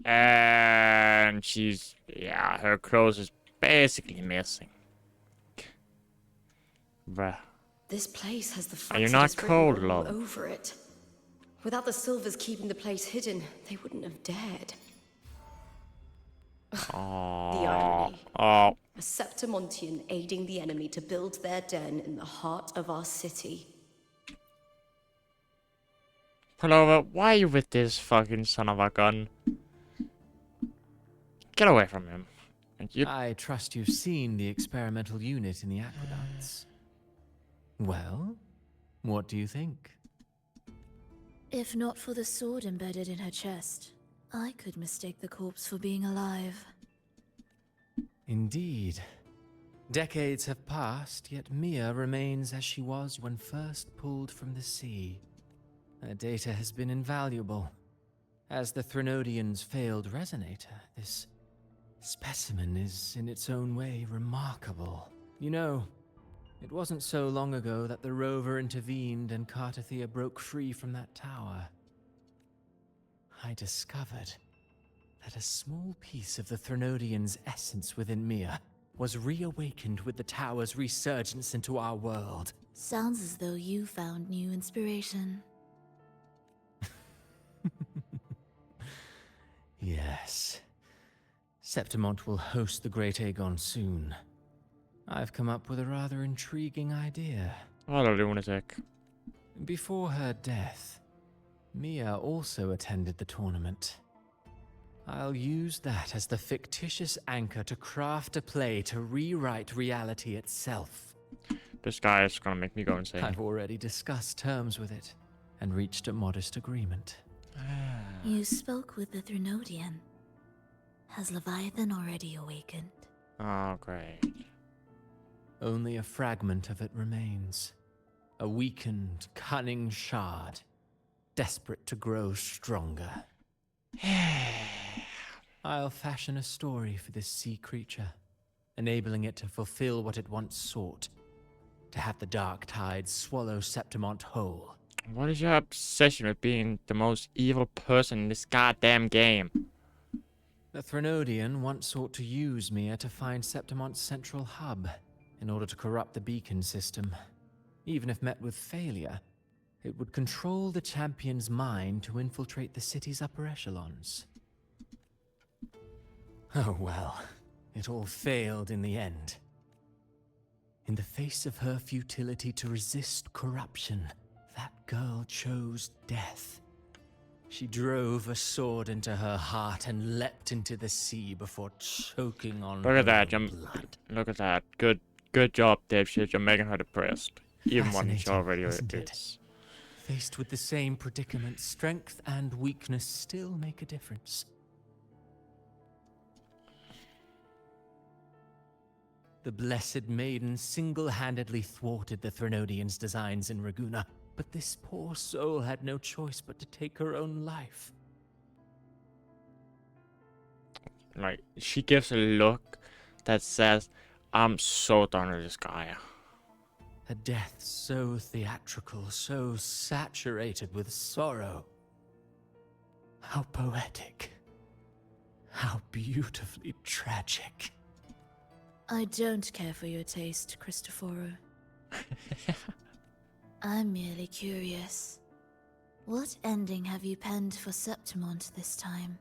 And she's, yeah, her clothes is basically missing. Bruh. This place has the Are you Fraxidus not written cold, all love? over it. Without the Silvers keeping the place hidden, they wouldn't have dared. The Oh, irony. oh, A Septimontian aiding the enemy to build their den in the heart of our city. Pullover, why are you with this fucking son of a gun? Get away from him. And you, I trust you've seen the experimental unit in the aqueducts. Well, what do you think? If not for the sword embedded in her chest, I could mistake the corpse for being alive. Indeed. Decades have passed, yet Mia remains as she was when first pulled from the sea. Her data has been invaluable. As the Threnodian's failed resonator, this specimen is in its own way remarkable. You know, it wasn't so long ago that the rover intervened and Cartathea broke free from that tower. I discovered that a small piece of the Threnodian's essence within Mia was reawakened with the tower's resurgence into our world. Sounds as though you found new inspiration. Yes. Septimont will host the Great Aegon soon. I've come up with a rather intriguing idea. what a lunatic. Before her death, Mia also attended the tournament. I'll use that as the fictitious anchor to craft a play to rewrite reality itself. This guy is gonna make me go insane. I've already discussed terms with it and reached a modest agreement. You spoke with the Threnodian. Has Leviathan already awakened? Oh, great. Only a fragment of it remains. A weakened, cunning shard, desperate to grow stronger. I'll fashion a story for this sea creature, enabling it to fulfill what it once sought, to have the dark tide swallow Septimont whole. What is your obsession with being the most evil person in this goddamn game? The Threnodian once sought to use Mia to find Septimont's central hub in order to corrupt the beacon system. Even if met with failure, it would control the champion's mind to infiltrate the city's upper echelons. Oh well, it all failed in the end. In the face of her futility to resist corruption, that girl chose death. She drove a sword into her heart and leapt into the sea before choking on Look at that, her you're, blood. look at that. Good job, dipshit. You're making her depressed. Even when she Fascinating, already isn't it? is. Faced with the same predicament, strength and weakness still make a difference. The Blessed Maiden single-handedly thwarted the Threnodian's designs in Raguna, but this poor soul had no choice but to take her own life. Like, she gives a look that says, I'm so done with this guy. A death so theatrical, so saturated with sorrow. How poetic. How beautifully tragic. I don't care for your taste, Cristoforo. I'm merely curious. What ending have you penned for Septimont this time?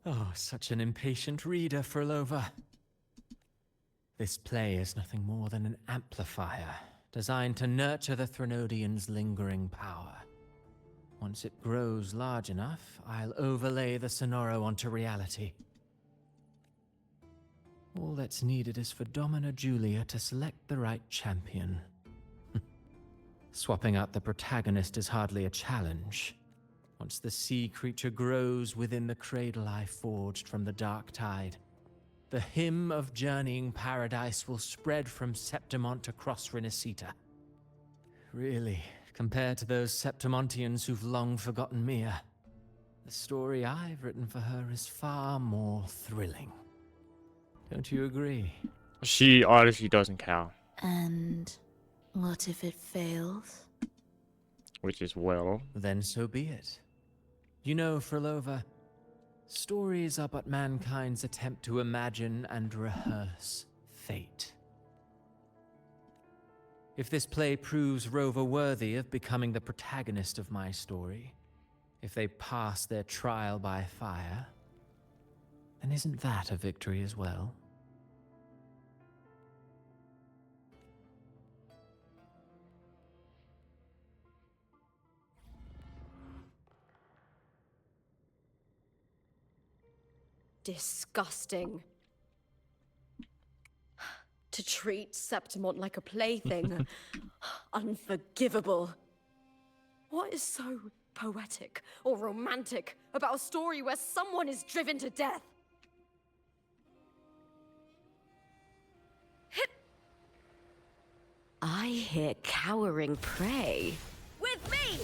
Oh, such an impatient reader, Frolova. This play is nothing more than an amplifier, designed to nurture the Threnodian's lingering power. Once it grows large enough, I'll overlay the Sonoro onto reality. All that's needed is for Domina Julia to select the right champion. Swapping out the protagonist is hardly a challenge. Once the sea creature grows within the cradle I forged from the dark tide, the hymn of journeying paradise will spread from Septimont across Renacita. Really, compared to those Septimontians who've long forgotten Mia. The story I've written for her is far more thrilling. Don't you agree? She honestly doesn't care. And what if it fails? Which is well. Then so be it. You know, Frolova, stories are but mankind's attempt to imagine and rehearse fate. If this play proves Rover worthy of becoming the protagonist of my story, if they pass their trial by fire, then isn't that a victory as well? Disgusting. To treat Septimont like a plaything. Unforgivable. What is so poetic or romantic about a story where someone is driven to death? I hear cowering prey. With me!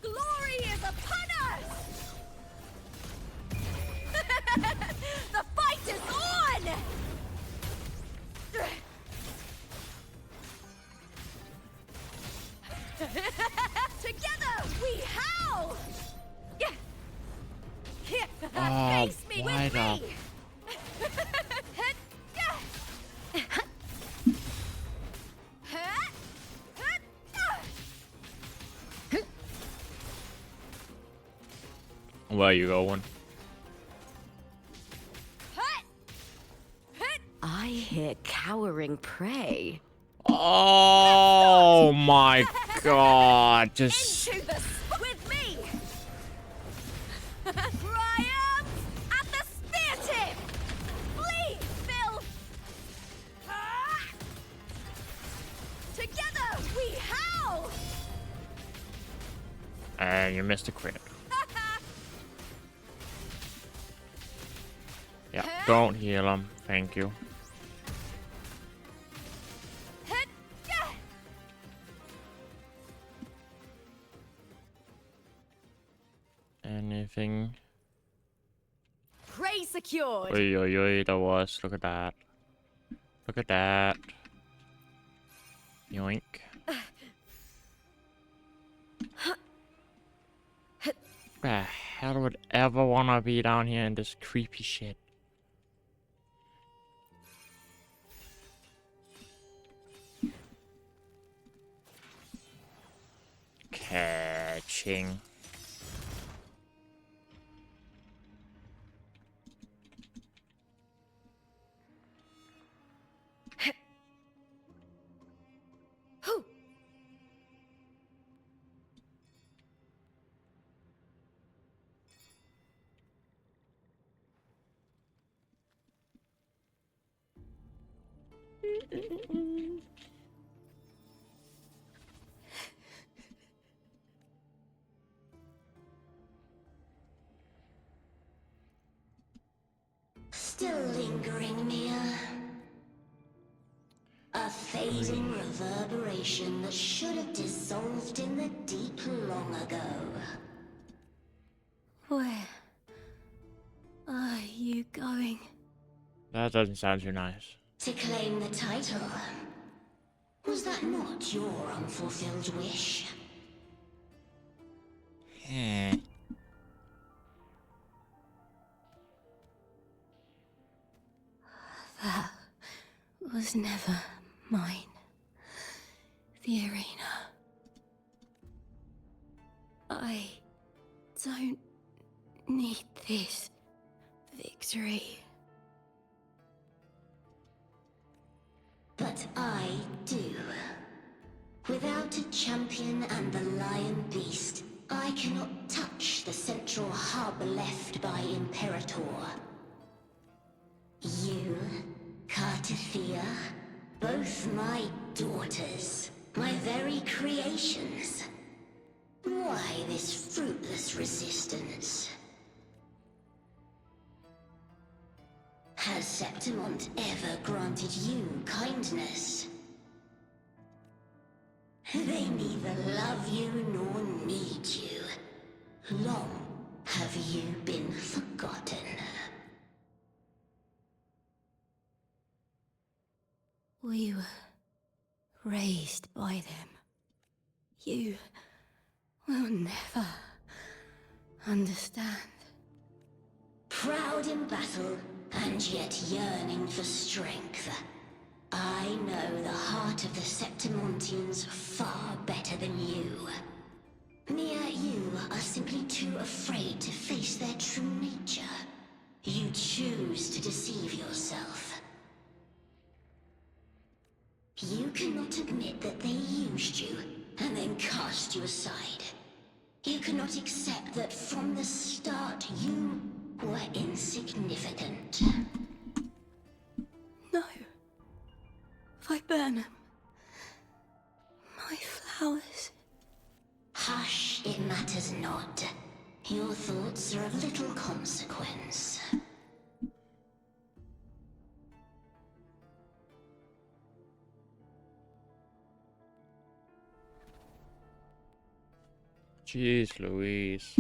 Glory is upon us! The fight is on! Together we howl! Face me with me! Where you going? I hear cowering prey. Oh my god! Just Into the with me! Triumph at the spear tip! Flee, Phil! Together we howl! and you missed a crit. Yeah, don't heal him. Thank you. Anything? Prey secured! Oi, oi, oi, that was. Look at that. Look at that. Yoink. The hell would ever wanna be down here in this creepy shit? Catching. Still lingering, Mia. A fading reverberation that should have dissolved in the deep long ago. Where are you going? That doesn't sound too nice. To claim the title. Was that not your unfulfilled wish? That was never mine. The arena. I don't need this victory. But I do. Without a champion and the lion beast, I cannot touch the central hub left by Imperator. You, Cartithia, both my daughters, my very creations. Why this fruitless resistance? Has Septimont ever granted you kindness? They neither love you nor need you. Long have you been forgotten? We were raised by them. You will never understand. Proud in battle, and yet yearning for strength. I know the heart of the Septimontians far better than you. Mere you are simply too afraid to face their true nature. You choose to deceive yourself. You cannot admit that they used you, and then cast you aside. You cannot accept that from the start you were insignificant. No. Viburnum. My flowers. Hush, it matters not. Your thoughts are of little consequence. Jeez Louise.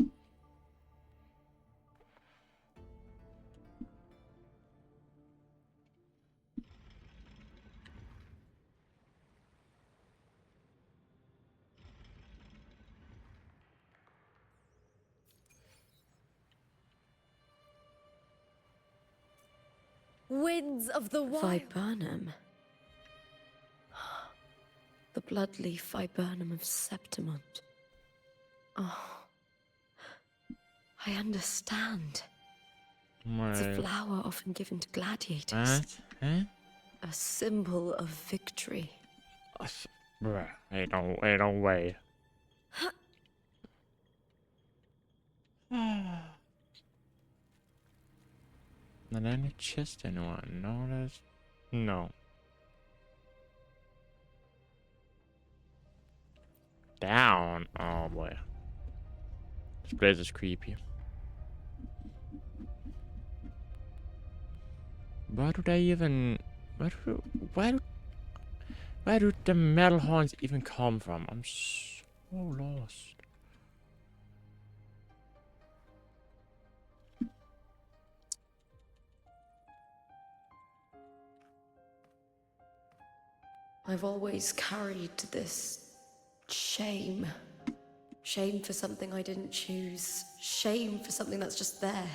Winds of the wild. Viburnum. The bloodleaf viburnum of Septimont. Oh. I understand. It's a flower often given to gladiators. Huh? A symbol of victory. Bruh, ain't no way. Not any chest anyone? No, there's no. Down. Oh boy. This place is creepy. Why do they even? Where do the metal horns even come from? I'm so lost. I've always carried this shame. Shame for something I didn't choose. Shame for something that's just there.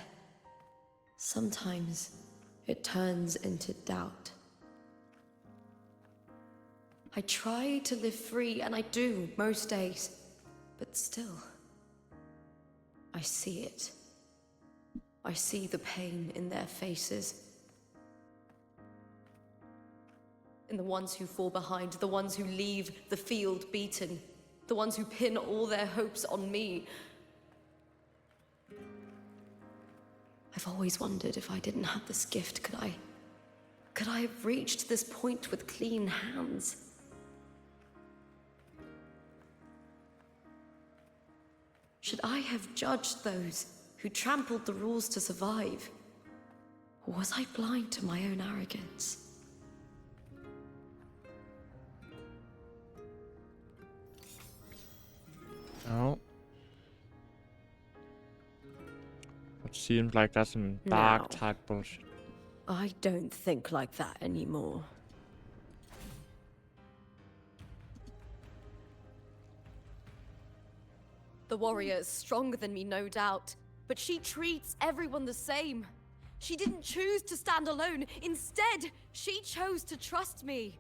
Sometimes it turns into doubt. I try to live free, and I do most days. But still, I see it. I see the pain in their faces. In the ones who fall behind, the ones who leave the field beaten, the ones who pin all their hopes on me. I've always wondered if I didn't have this gift, could I have reached this point with clean hands? Should I have judged those who trampled the rules to survive? Or was I blind to my own arrogance? Oh. It seems like that's some dark type bullshit. I don't think like that anymore. The warrior is stronger than me, no doubt, but she treats everyone the same. She didn't choose to stand alone. Instead, she chose to trust me.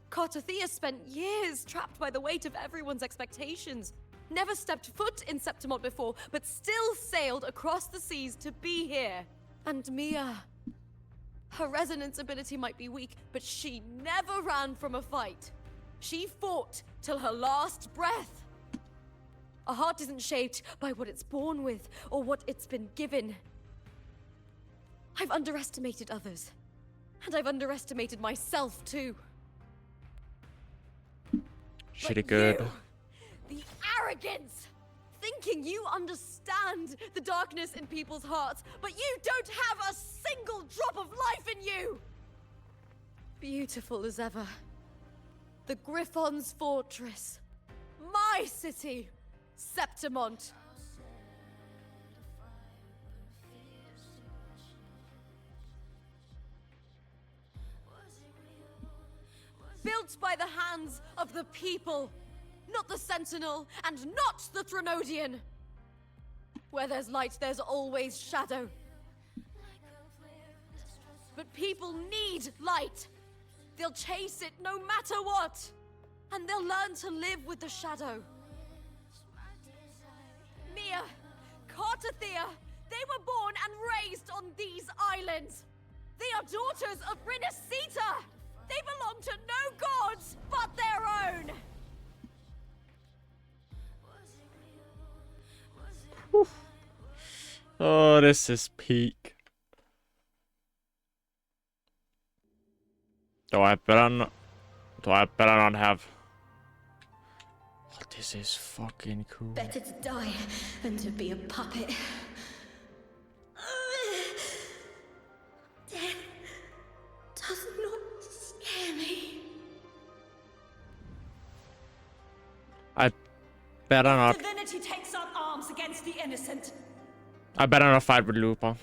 Cartothea spent years trapped by the weight of everyone's expectations. Never stepped foot in Septimont before, but still sailed across the seas to be here. And Mia, her resonance ability might be weak, but she never ran from a fight. She fought till her last breath. A heart isn't shaped by what it's born with or what it's been given. I've underestimated others, and I've underestimated myself too. Shitty But good. you, the arrogance! thinking you understand the darkness in people's hearts, but you don't have a single drop of life in you! Beautiful as ever. The Griffon's fortress. My city, Septimont. Built by the hands of the people, not the Sentinel and not the Threnodian. Where there's light, there's always shadow. But people need light. They'll chase it no matter what. And they'll learn to live with the shadow. Mia, Cartathea, they were born and raised on these islands. They are daughters of Brinacita. They belong to no gods but their own. Whew. Oh, this is peak. Do I better not have? Oh, this is fucking cool. Better to die than to be a puppet. Death does not scare me. I better not. Divinity takes up arms against the innocent. I better not fight with Lupa.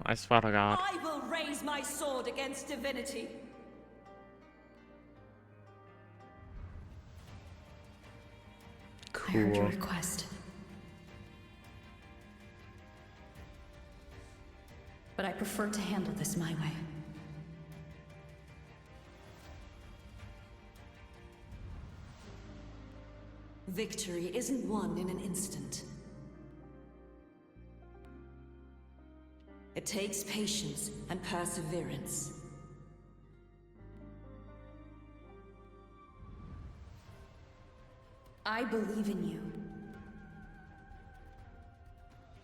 I swear to God. I will raise my sword against divinity. I heard your Cool. request. But I prefer to handle this my way. Victory isn't won in an instant. It takes patience and perseverance. I believe in you.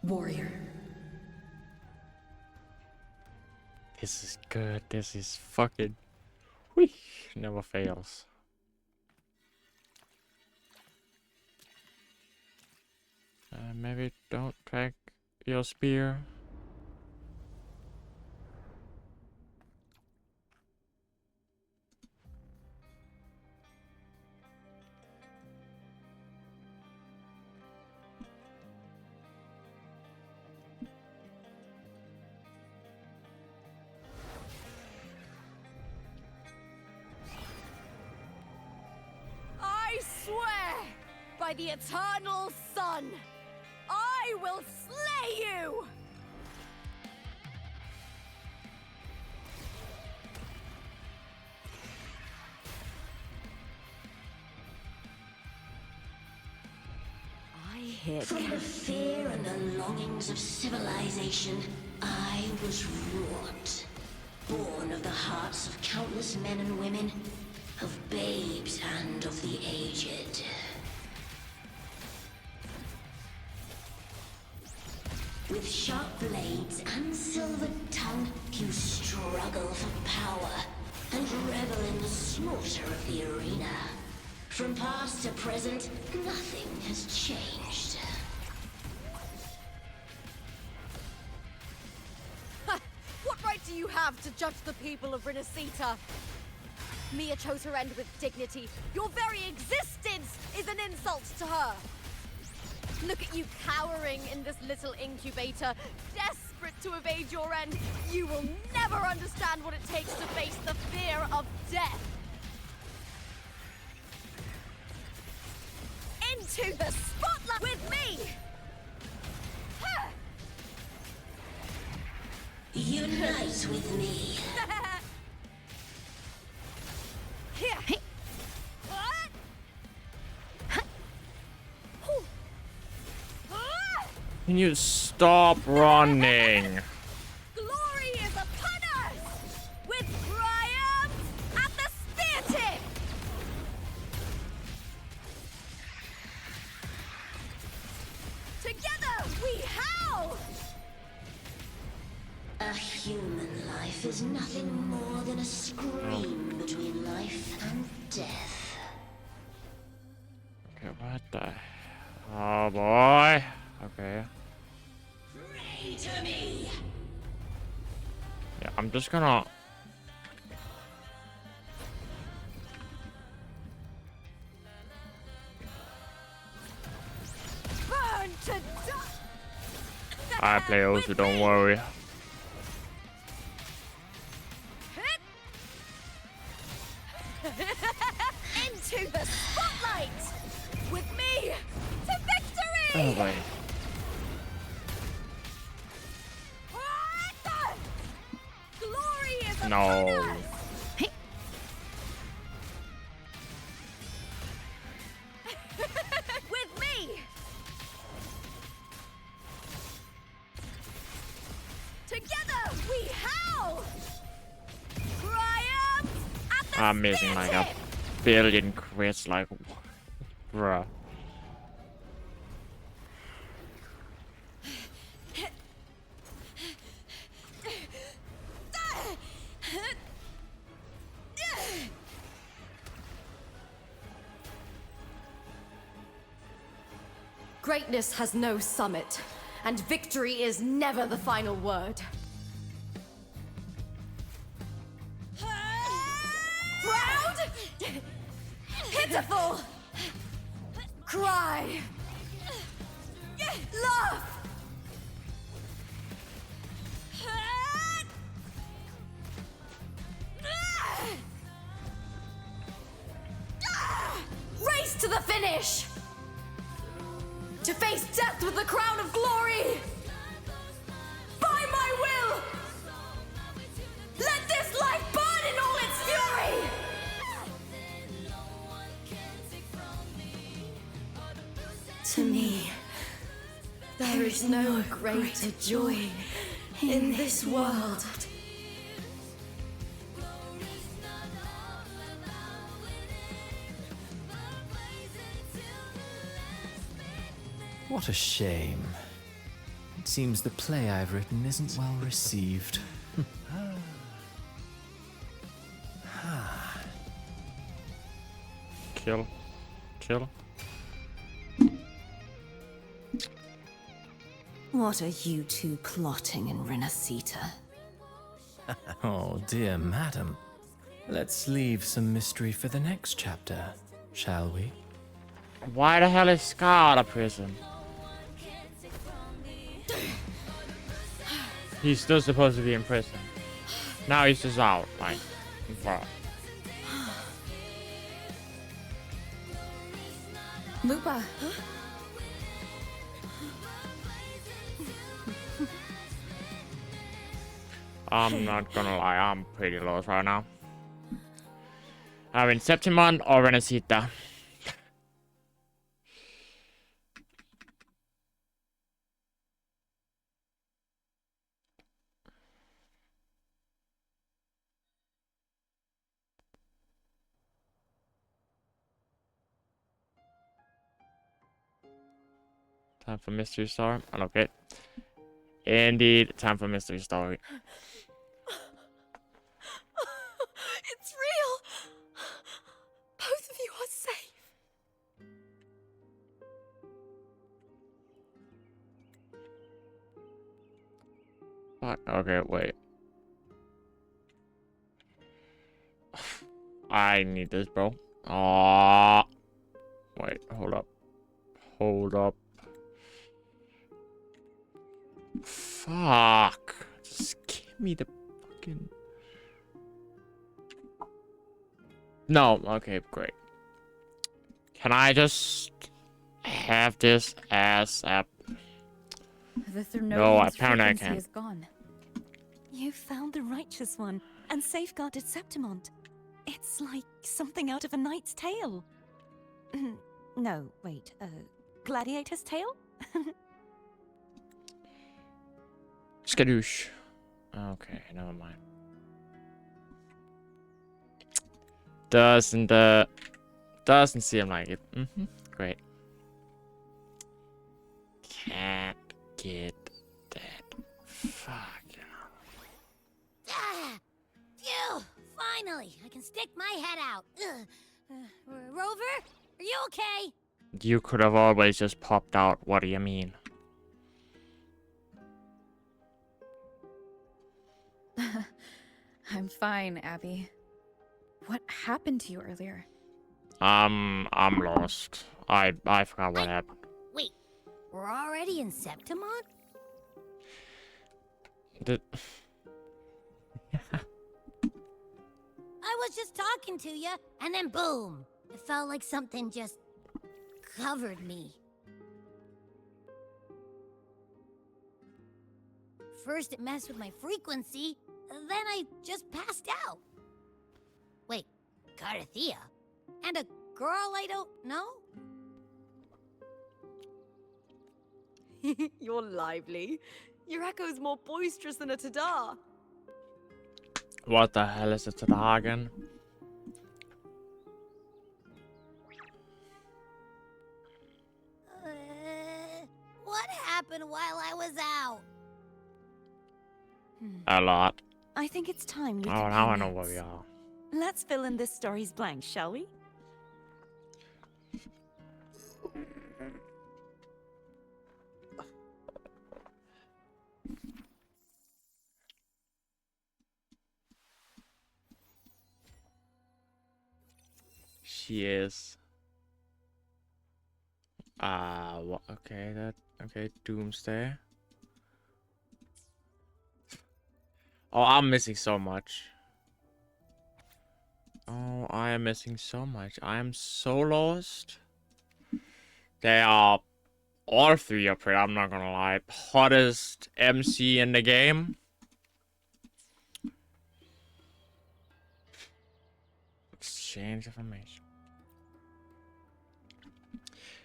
Warrior. This is good. This is fucking. Whee! Never fails. Maybe don't track your spear. I swear by the eternal sun, I will slay you! I hit. From the fear and the longings of civilization, I was wrought. Born of the hearts of countless men and women, of babes and of the aged. With sharp blades and silver tongue, you struggle for power and revel in the slaughter of the arena. From past to present, nothing has changed. What right do you have to judge the people of Renacita? Mia chose her end with dignity. Your very existence is an insult to her. Look at you cowering in this little incubator, desperate to evade your end. You will never understand what it takes to face the fear of death. Into the spotlight with me! Unite with me. Here. Can you stop running? Glory is upon us! With triumph at the spear tip! Together we howl! A human life is nothing more than a scream between life and death. Okay, what the Oh boy. Okay. Pray to me. Yeah, I'm just gonna. Burn to dust! I play also, don't worry. Into the spotlight! With me to victory! Oh boy. Glory is upon No. us! With me! Together we howl! Triumph at the I'm missing like a speartip! billion crits, like, bruh. Greatness has no summit, and victory is never the final word. Proud? Pitiful? Cry? Laugh? Race to the finish! To face death with the crown of glory! By my will! Let this life burn in all its fury! To me, there is no greater joy in this world. What a shame. It seems the play I've written isn't well received. Kill. Kill. What are you two plotting in Renacita? Oh, dear madam. Let's leave some mystery for the next chapter, shall we? Why the hell is Scar out of prison? He's still supposed to be in prison. Now he's just out, like, for Lupa, I'm not gonna lie, I'm pretty lost right now. I'm in Septimon or Renacita. Time for mystery story. Okay. Indeed, time for mystery story. It's real! Both of you are safe. Fuck. Okay, wait. I need this, bro. Aww. Wait, hold up. Hold up. Fuck. Just give me the fucking... No, okay, great. Can I just have this as a... the No, Thernovian's apparently I frequency can't. is gone. You found the righteous one and safeguarded Septimont. It's like something out of a knight's tale. No, wait, gladiator's tale? Skadoosh. Okay, never mind. Doesn't seem like it. Great. Can't get that. Fuck. Ah, phew! Finally, I can stick my head out. Rover, are you okay? You could have always just popped out. What do you mean? I'm fine, Abby. What happened to you earlier? I'm lost. I forgot what happened. Wait, we're already in Septimont? Did... I was just talking to you, and then boom! It felt like something just covered me. First it messed with my frequency, then I just passed out. Wait, Carthea? And a girl I don't know? You're lively. Your echo's more boisterous than a Tadar. What the hell is a Tadagen? What happened while I was out? A lot. I think it's time we Oh, compare now I know notes. where we are. Let's fill in this story's blank, shall we? She is. What? Okay, okay, Doomsday. Oh, I'm missing so much. Oh, I am missing so much. I am so lost. They are all three are pretty, I'm not gonna lie. Hottest MC in the game. Exchange information.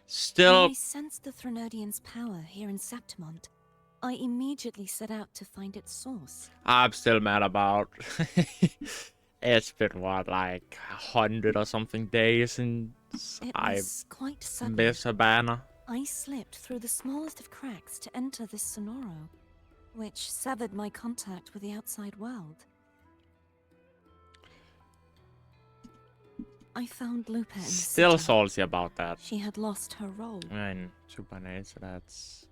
Still, When I sensed the Threnodian's power here in Septimont, I immediately set out to find its source. I'm still mad about. It's been what, like 100 or something days since It I was quite sudden. missed a banner. I slipped through the smallest of cracks to enter this Sonoro, which severed my contact with the outside world. I found Lupa in the Still city. salty about that. She had lost her role. In Super Nate, so that's.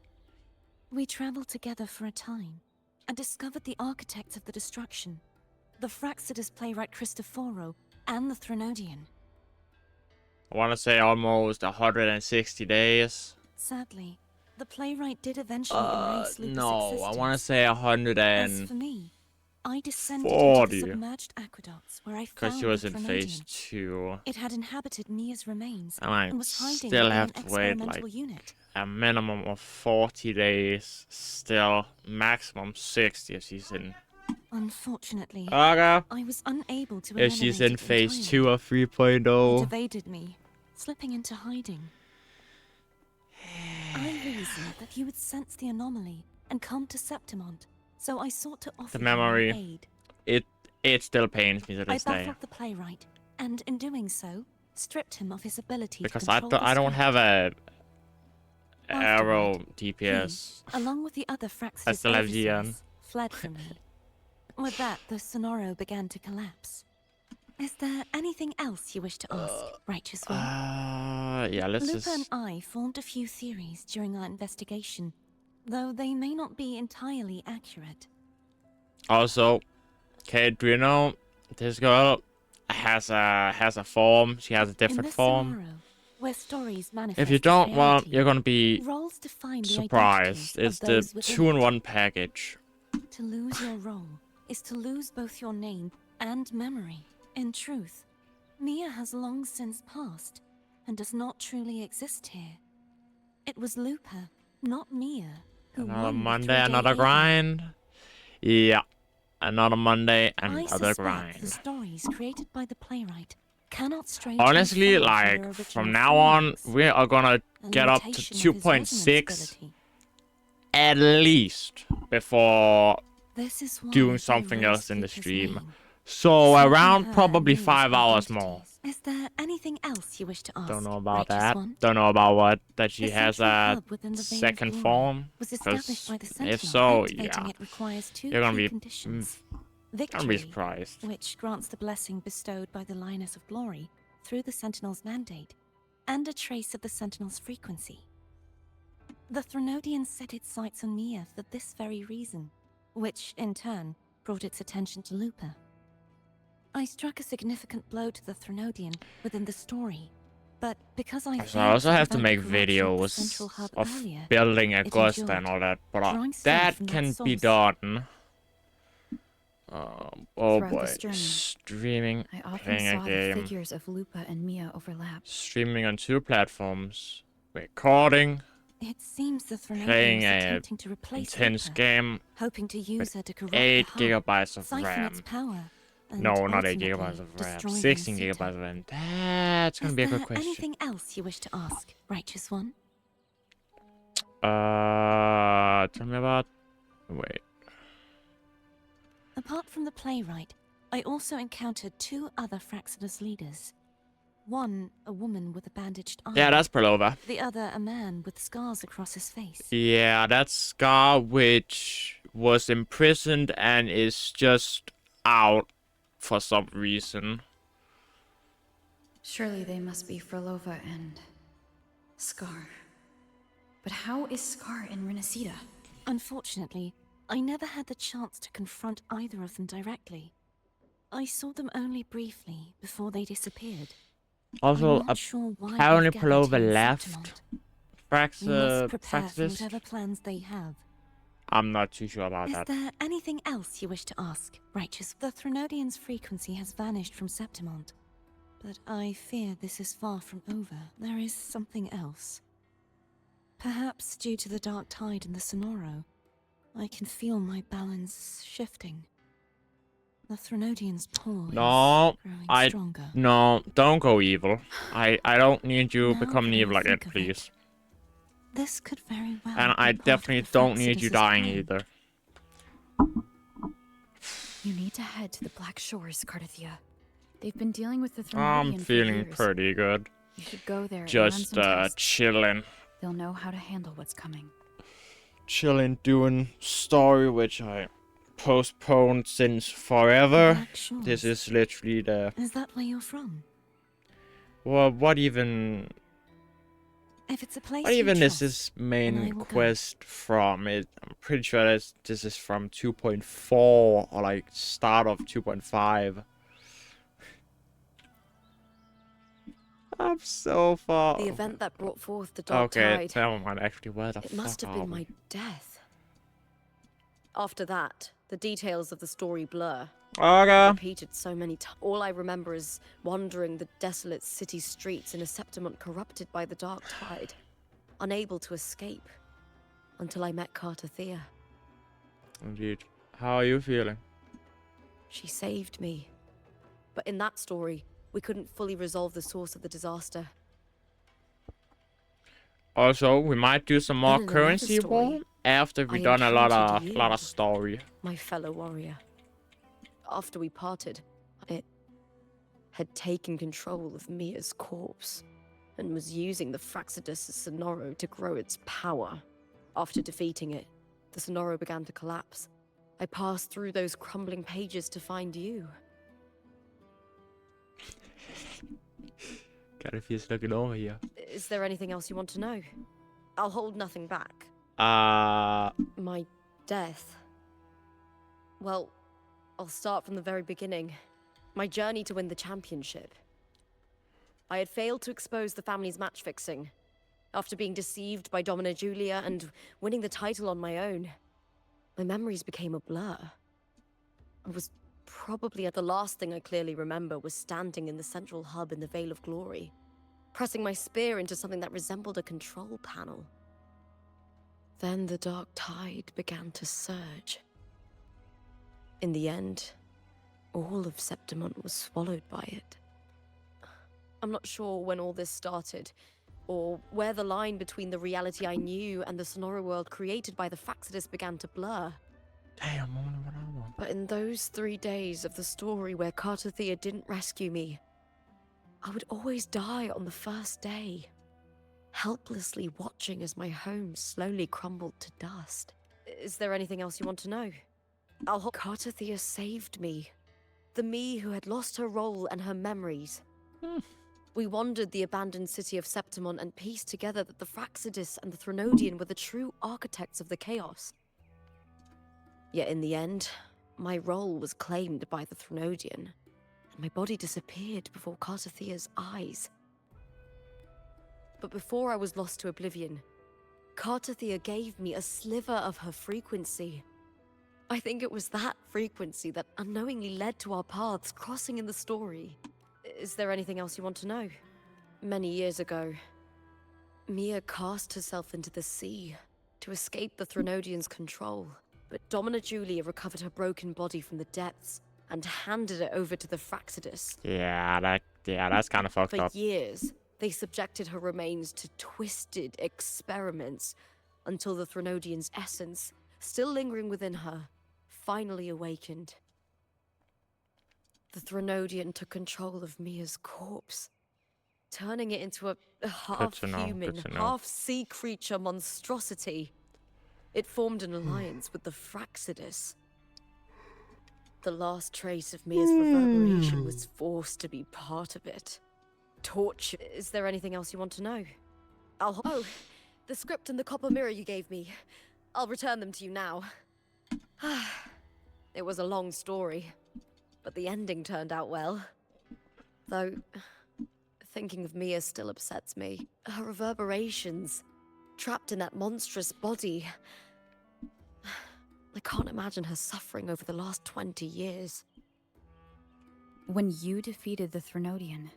We traveled together for a time, and discovered the architects of the destruction, the Fraxidus playwright Christophoro, and the Threnodian. I want to say almost 160 days. Sadly, the playwright did eventually erase Lupa's No, existence. I want to say As 140. for me, I descended into the submerged aqueducts where I Because found she was the in Threnodian. phase 2. It had inhabited Mia's remains And I and was hiding still within have an to wait experimental like unit. a minimum of 40 days. Still, maximum 60 if she's in. Unfortunately, Okay. I was unable to If she's eliminate in it phase entirely. 2 or It 3.0. evaded me, slipping into hiding. I reasoned that you would sense the anomaly and come to Septimont, so I sought to offer The you my memory. aid. It still pains me to I this day. baffled the playwright, and in doing so, stripped him of his ability Because to control I don't have a arrow Afterward, DPS. he, along with the other Fraxidus I still have overseers, Gian. fled from me. With that, the Sonoro began to collapse. Is there anything else you wish to ask, Righteous One? Yeah, let's Lupa just. and I formed a few theories during our investigation, though they may not be entirely accurate. Also, okay, do you know this girl has a form? She has a In different this form. Sonoro, where stories manifest If you as don't, well, reality, you're gonna be roles define the surprised. identities of It's the those within 2-in-1 package. it. To lose your role is to lose both your name and memory. In truth, Mia has long since passed and does not truly exist here. It was Lupa, not Mia, who Another won the Monday, three-day another A-game. grind. Yeah, another Monday, I another suspect the grind. stories created by the playwright cannot stray Honestly, too far from like their from original now on, findings. we are gonna A get up to limitation of his resonance 2.6 ability. at least before This is why doing I something raised else in the Lupa's stream. name. So Seeking around her probably and Mia's 5 hours more. identities. Is there anything else you wish to ask? Don't know about Righteous that. One? Don't know about what that she The has central a hub within the Vein of second Glory form. was established Because by the if Sentinel. so, Activating yeah, it requires two you're gonna key be conditions. gonna be Victory, surprised. which grants the blessing bestowed by the Lioness of Glory through the Sentinel's mandate, and a trace of the Sentinel's frequency. The Threnodian set its sights on Mia for this very reason, which, in turn, brought its attention to Lupa. I struck a significant blow to the Threnodian within the story, but because I So I also have to make videos of earlier, building a it ghost endured, and all that, but drawing strength that from that can be source. done. Oh Throughout boy, this journey, streaming, I often playing a saw the game, figures of Lupa and Mia overlap. streaming on 2 platforms, recording, It seems the Threnodian playing was a attempting to replace intense Lupa, game hoping to use her to corrupt 8 the hub, gigabytes of siphon its RAM. power, and No, not 8 ultimately gigabytes of RAM, destroy 16 Venusita. gigabytes of RAM. That's gonna Is be a there good question. anything else you wish to ask, Righteous One? Tell me about. Wait. Apart from the playwright, I also encountered 2 other Fraxidus leaders. One, a woman with a bandaged arm. Yeah, that's Prolova. The other, a man with scars across his face. Yeah, that's Scar, which was imprisoned and is just out for some reason. Surely they must be Frolova and Scar. But how is Scar and Renacida? Unfortunately, I never had the chance to confront either of them directly. I saw them only briefly before they disappeared. Also, I'm not sure why apparently they've gathered Prolova here in left. Septimont. We must prepare for Praxis. whatever plans they have. I'm not too sure about Is that. there anything else you wish to ask, Righteous? The Threnodian's frequency has vanished from Septimont, but I fear this is far from over. There is something else. Perhaps due to the dark tide in the Sonoro, I can feel my balance shifting. The Threnodian's pull No, is growing stronger. No, don't go evil. I don't need you Now becoming that I evil again, think of it, please. This could very well And be I part of definitely the don't need you Fraxidus' dying plan. either. You need to head to the Black Shores, Cardathia. They've been dealing with the I'm Threnodian for feeling years. pretty good. You should go there and Just run some tests. chilling. They'll know how to handle what's coming. Chilling, doing story, which I postponed since forever. Black Shores. This is literally the... Is that where you're from? Well, what even... If it's a place What even you is trust, this then I main will go. quest from? I'm pretty sure this is from 2.4 or like start of 2.5. I'm so far. The event that brought forth the dark Okay, tide. never mind. Actually, where the It fuck must have are been we? my death. After that, the details of the story blur. Okay. Repeated so many times. All I remember is wandering the desolate city streets in a Septimont corrupted by the dark tide, unable to escape, until I met Cardathia. Indeed. How are you feeling? She saved me. But in that story, we couldn't fully resolve the source of the disaster. Also, we might do some more In another currency war story, after we've I done a lot encountered of you. story. My fellow warrior. After we parted, it had taken control of Mia's corpse and was using the Fraxidus' Sonoro to grow its power. After defeating it, the Sonoro began to collapse. I passed through those crumbling pages to find you. Cardathea's looking over here. Is there anything else you want to know? I'll hold nothing back. My Death. Well, I'll start from the very beginning. My journey to win the championship. I had failed to expose the family's match fixing. After being deceived by Domina Julia and winning the title on my own, my memories became a blur. I was probably the last thing I clearly remember was standing in the central hub in the Veil of Glory, pressing my spear into something that resembled a control panel. Then the dark tide began to surge. In the end, all of Septimont was swallowed by it. I'm not sure when all this started, or where the line between the reality I knew and the Sonoro world created by the Fraxidus began to blur. damn, I wonder what I want. But in those 3 days of the story where Cardathia didn't rescue me, I would always die on the first day, helplessly watching as my home slowly crumbled to dust. Is there anything else you want to know? Cardathia saved me. The me who had lost her role and her memories. We wandered the abandoned city of Septimon and pieced together that the Fraxidus and the Threnodian were the true architects of the chaos. Yet in the end, my role was claimed by the Threnodian, and my body disappeared before Cartathea's eyes. But before I was lost to oblivion, Cartathea gave me a sliver of her frequency. I think it was that frequency that unknowingly led to our paths crossing in the story. Is there anything else you want to know? Many years ago, Mia cast herself into the sea to escape the Threnodian's control, but Domina Julia recovered her broken body from the depths and handed it over to the Fraxidus. Yeah, that's kind of fucked For up. years, they subjected her remains to twisted experiments until the Threnodian's essence, still lingering within her, finally awakened. The Threnodian took control of Mia's corpse, turning it into a half-human, half-sea creature monstrosity. It formed an alliance with the Fraxidus. The last trace of Mia's reverberation was forced to be part of it. Torture. Is there anything else you want to know? Oh, the script and the copper mirror you gave me. I'll return them to you now. It was a long story, but the ending turned out well. Though, thinking of Mia still upsets me. Her reverberations, trapped in that monstrous body. I can't imagine her suffering over the last 20 years. When you defeated the Threnodian,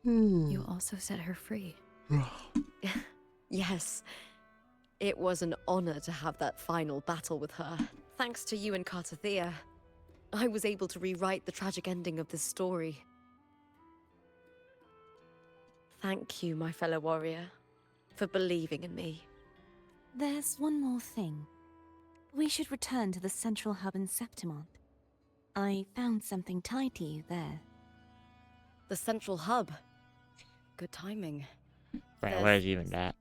you also set her free. Yes. It was an honor to have that final battle with her. Thanks to you and Cartathea, I was able to rewrite the tragic ending of this story. Thank you, my fellow warrior, for believing in me. There's one more thing. We should return to the central hub in Septimon. I found something tied to you there. The central hub. Good timing. Wait, where's even that?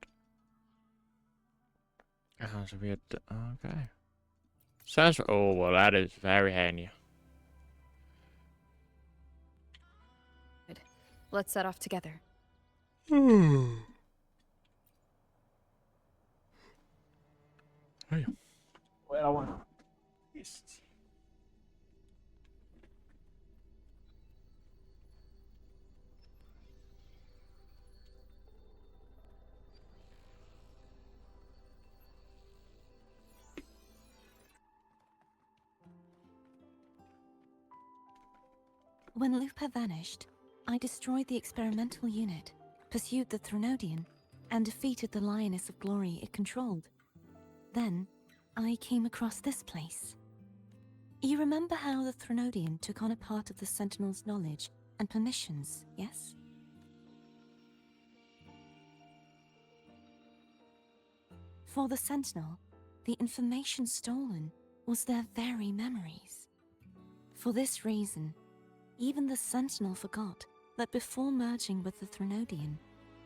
Sounds weird. Okay. Sounds. Oh, well, that is very handy. Good. Let's set off together. Hey. Well, I want. Yes. When Lupa vanished, I destroyed the experimental unit, pursued the Threnodian, and defeated the Lioness of Glory it controlled. Then, I came across this place. You remember how the Threnodian took on a part of the Sentinel's knowledge and permissions, yes? For the Sentinel, the information stolen was their very memories. For this reason, even the Sentinel forgot that before merging with the Threnodian,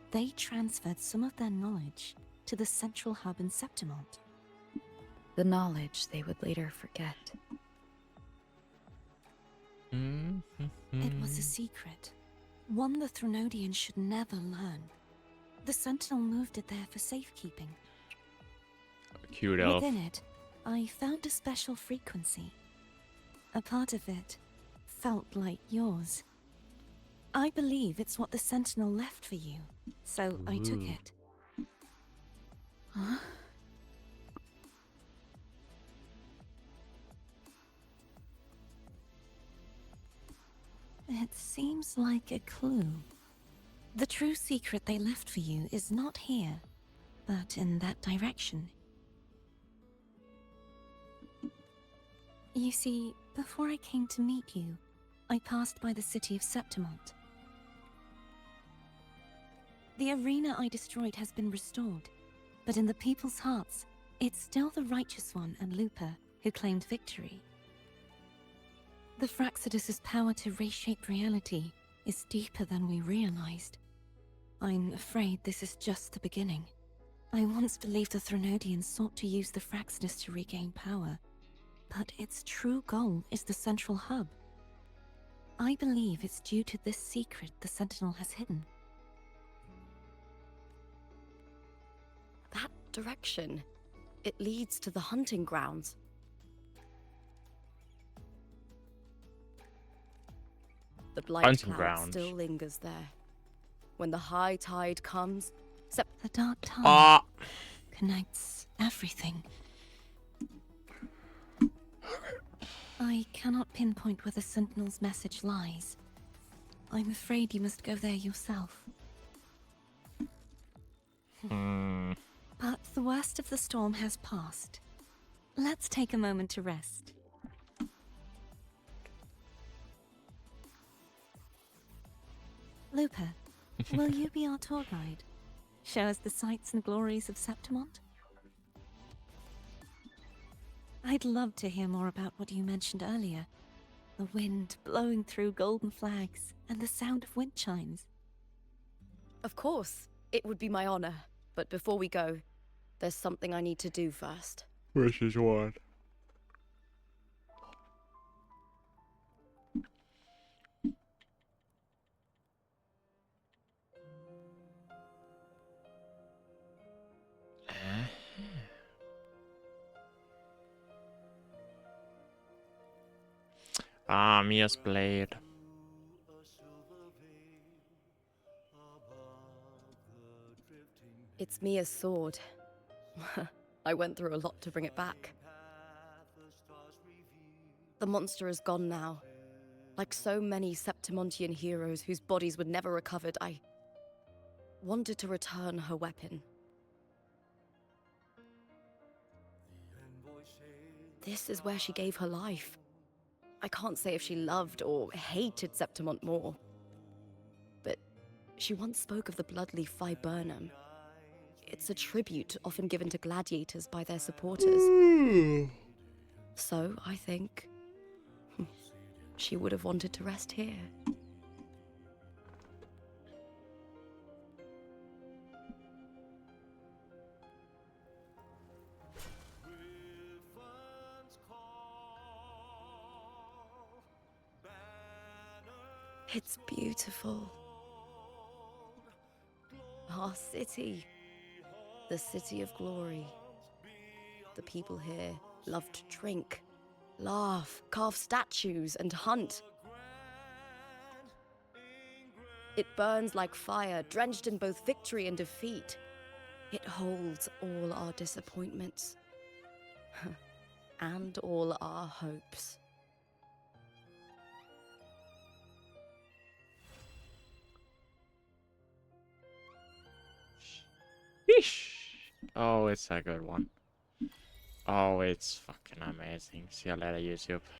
they transferred some of their knowledge to the central hub in Septimont. The knowledge they would later forget. It was a secret, one the Threnodian should never learn. The Sentinel moved it there for safekeeping. Cute elf. Within it, I found a special frequency. A part of it felt like yours. I believe it's what the Sentinel left for you, so I took it. Huh? It seems like a clue. The true secret they left for you is not here, but in that direction. You see, before I came to meet you, I passed by the city of Septimont. The arena I destroyed has been restored, but in the people's hearts, it's still the Righteous One and Lupa who claimed victory. The Fraxidus' power to reshape reality is deeper than we realized. I'm afraid this is just the beginning. I once believed the Threnodians sought to use the Fraxidus to regain power, but its true goal is the central hub. I believe it's due to this secret the Sentinel has hidden. That direction. It leads to the hunting grounds. The blight Hunting cloud grounds. still lingers there. When the high tide comes, The dark tide Ah. connects everything. I cannot pinpoint where the Sentinel's message lies. I'm afraid you must go there yourself. But the worst of the storm has passed. Let's take a moment to rest. Looper, will you be our tour guide? Show us the sights and glories of Septimont? I'd love to hear more about what you mentioned earlier. The wind blowing through golden flags and the sound of wind chimes. of course, it would be my honor. But before we go, there's something I need to do first. Which is what? Ah, Mia's blade. It's Mia's sword. I went through a lot to bring it back. The monster is gone now. Like so many Septimontian heroes whose bodies were never recovered, I wanted to return her weapon. This is where she gave her life. I can't say if she loved or hated Septimont more. But she once spoke of the bloodleaf viburnum. It's a tribute often given to gladiators by their supporters. So, I think she would have wanted to rest here. It's beautiful. Our city. The city of glory. The people here love to drink, laugh, carve statues, and hunt. It burns like fire, drenched in both victory and defeat. It holds all our disappointments. And all our hopes. Yeesh. Oh, it's a good one. Oh, it's fucking amazing. See you later, YouTube.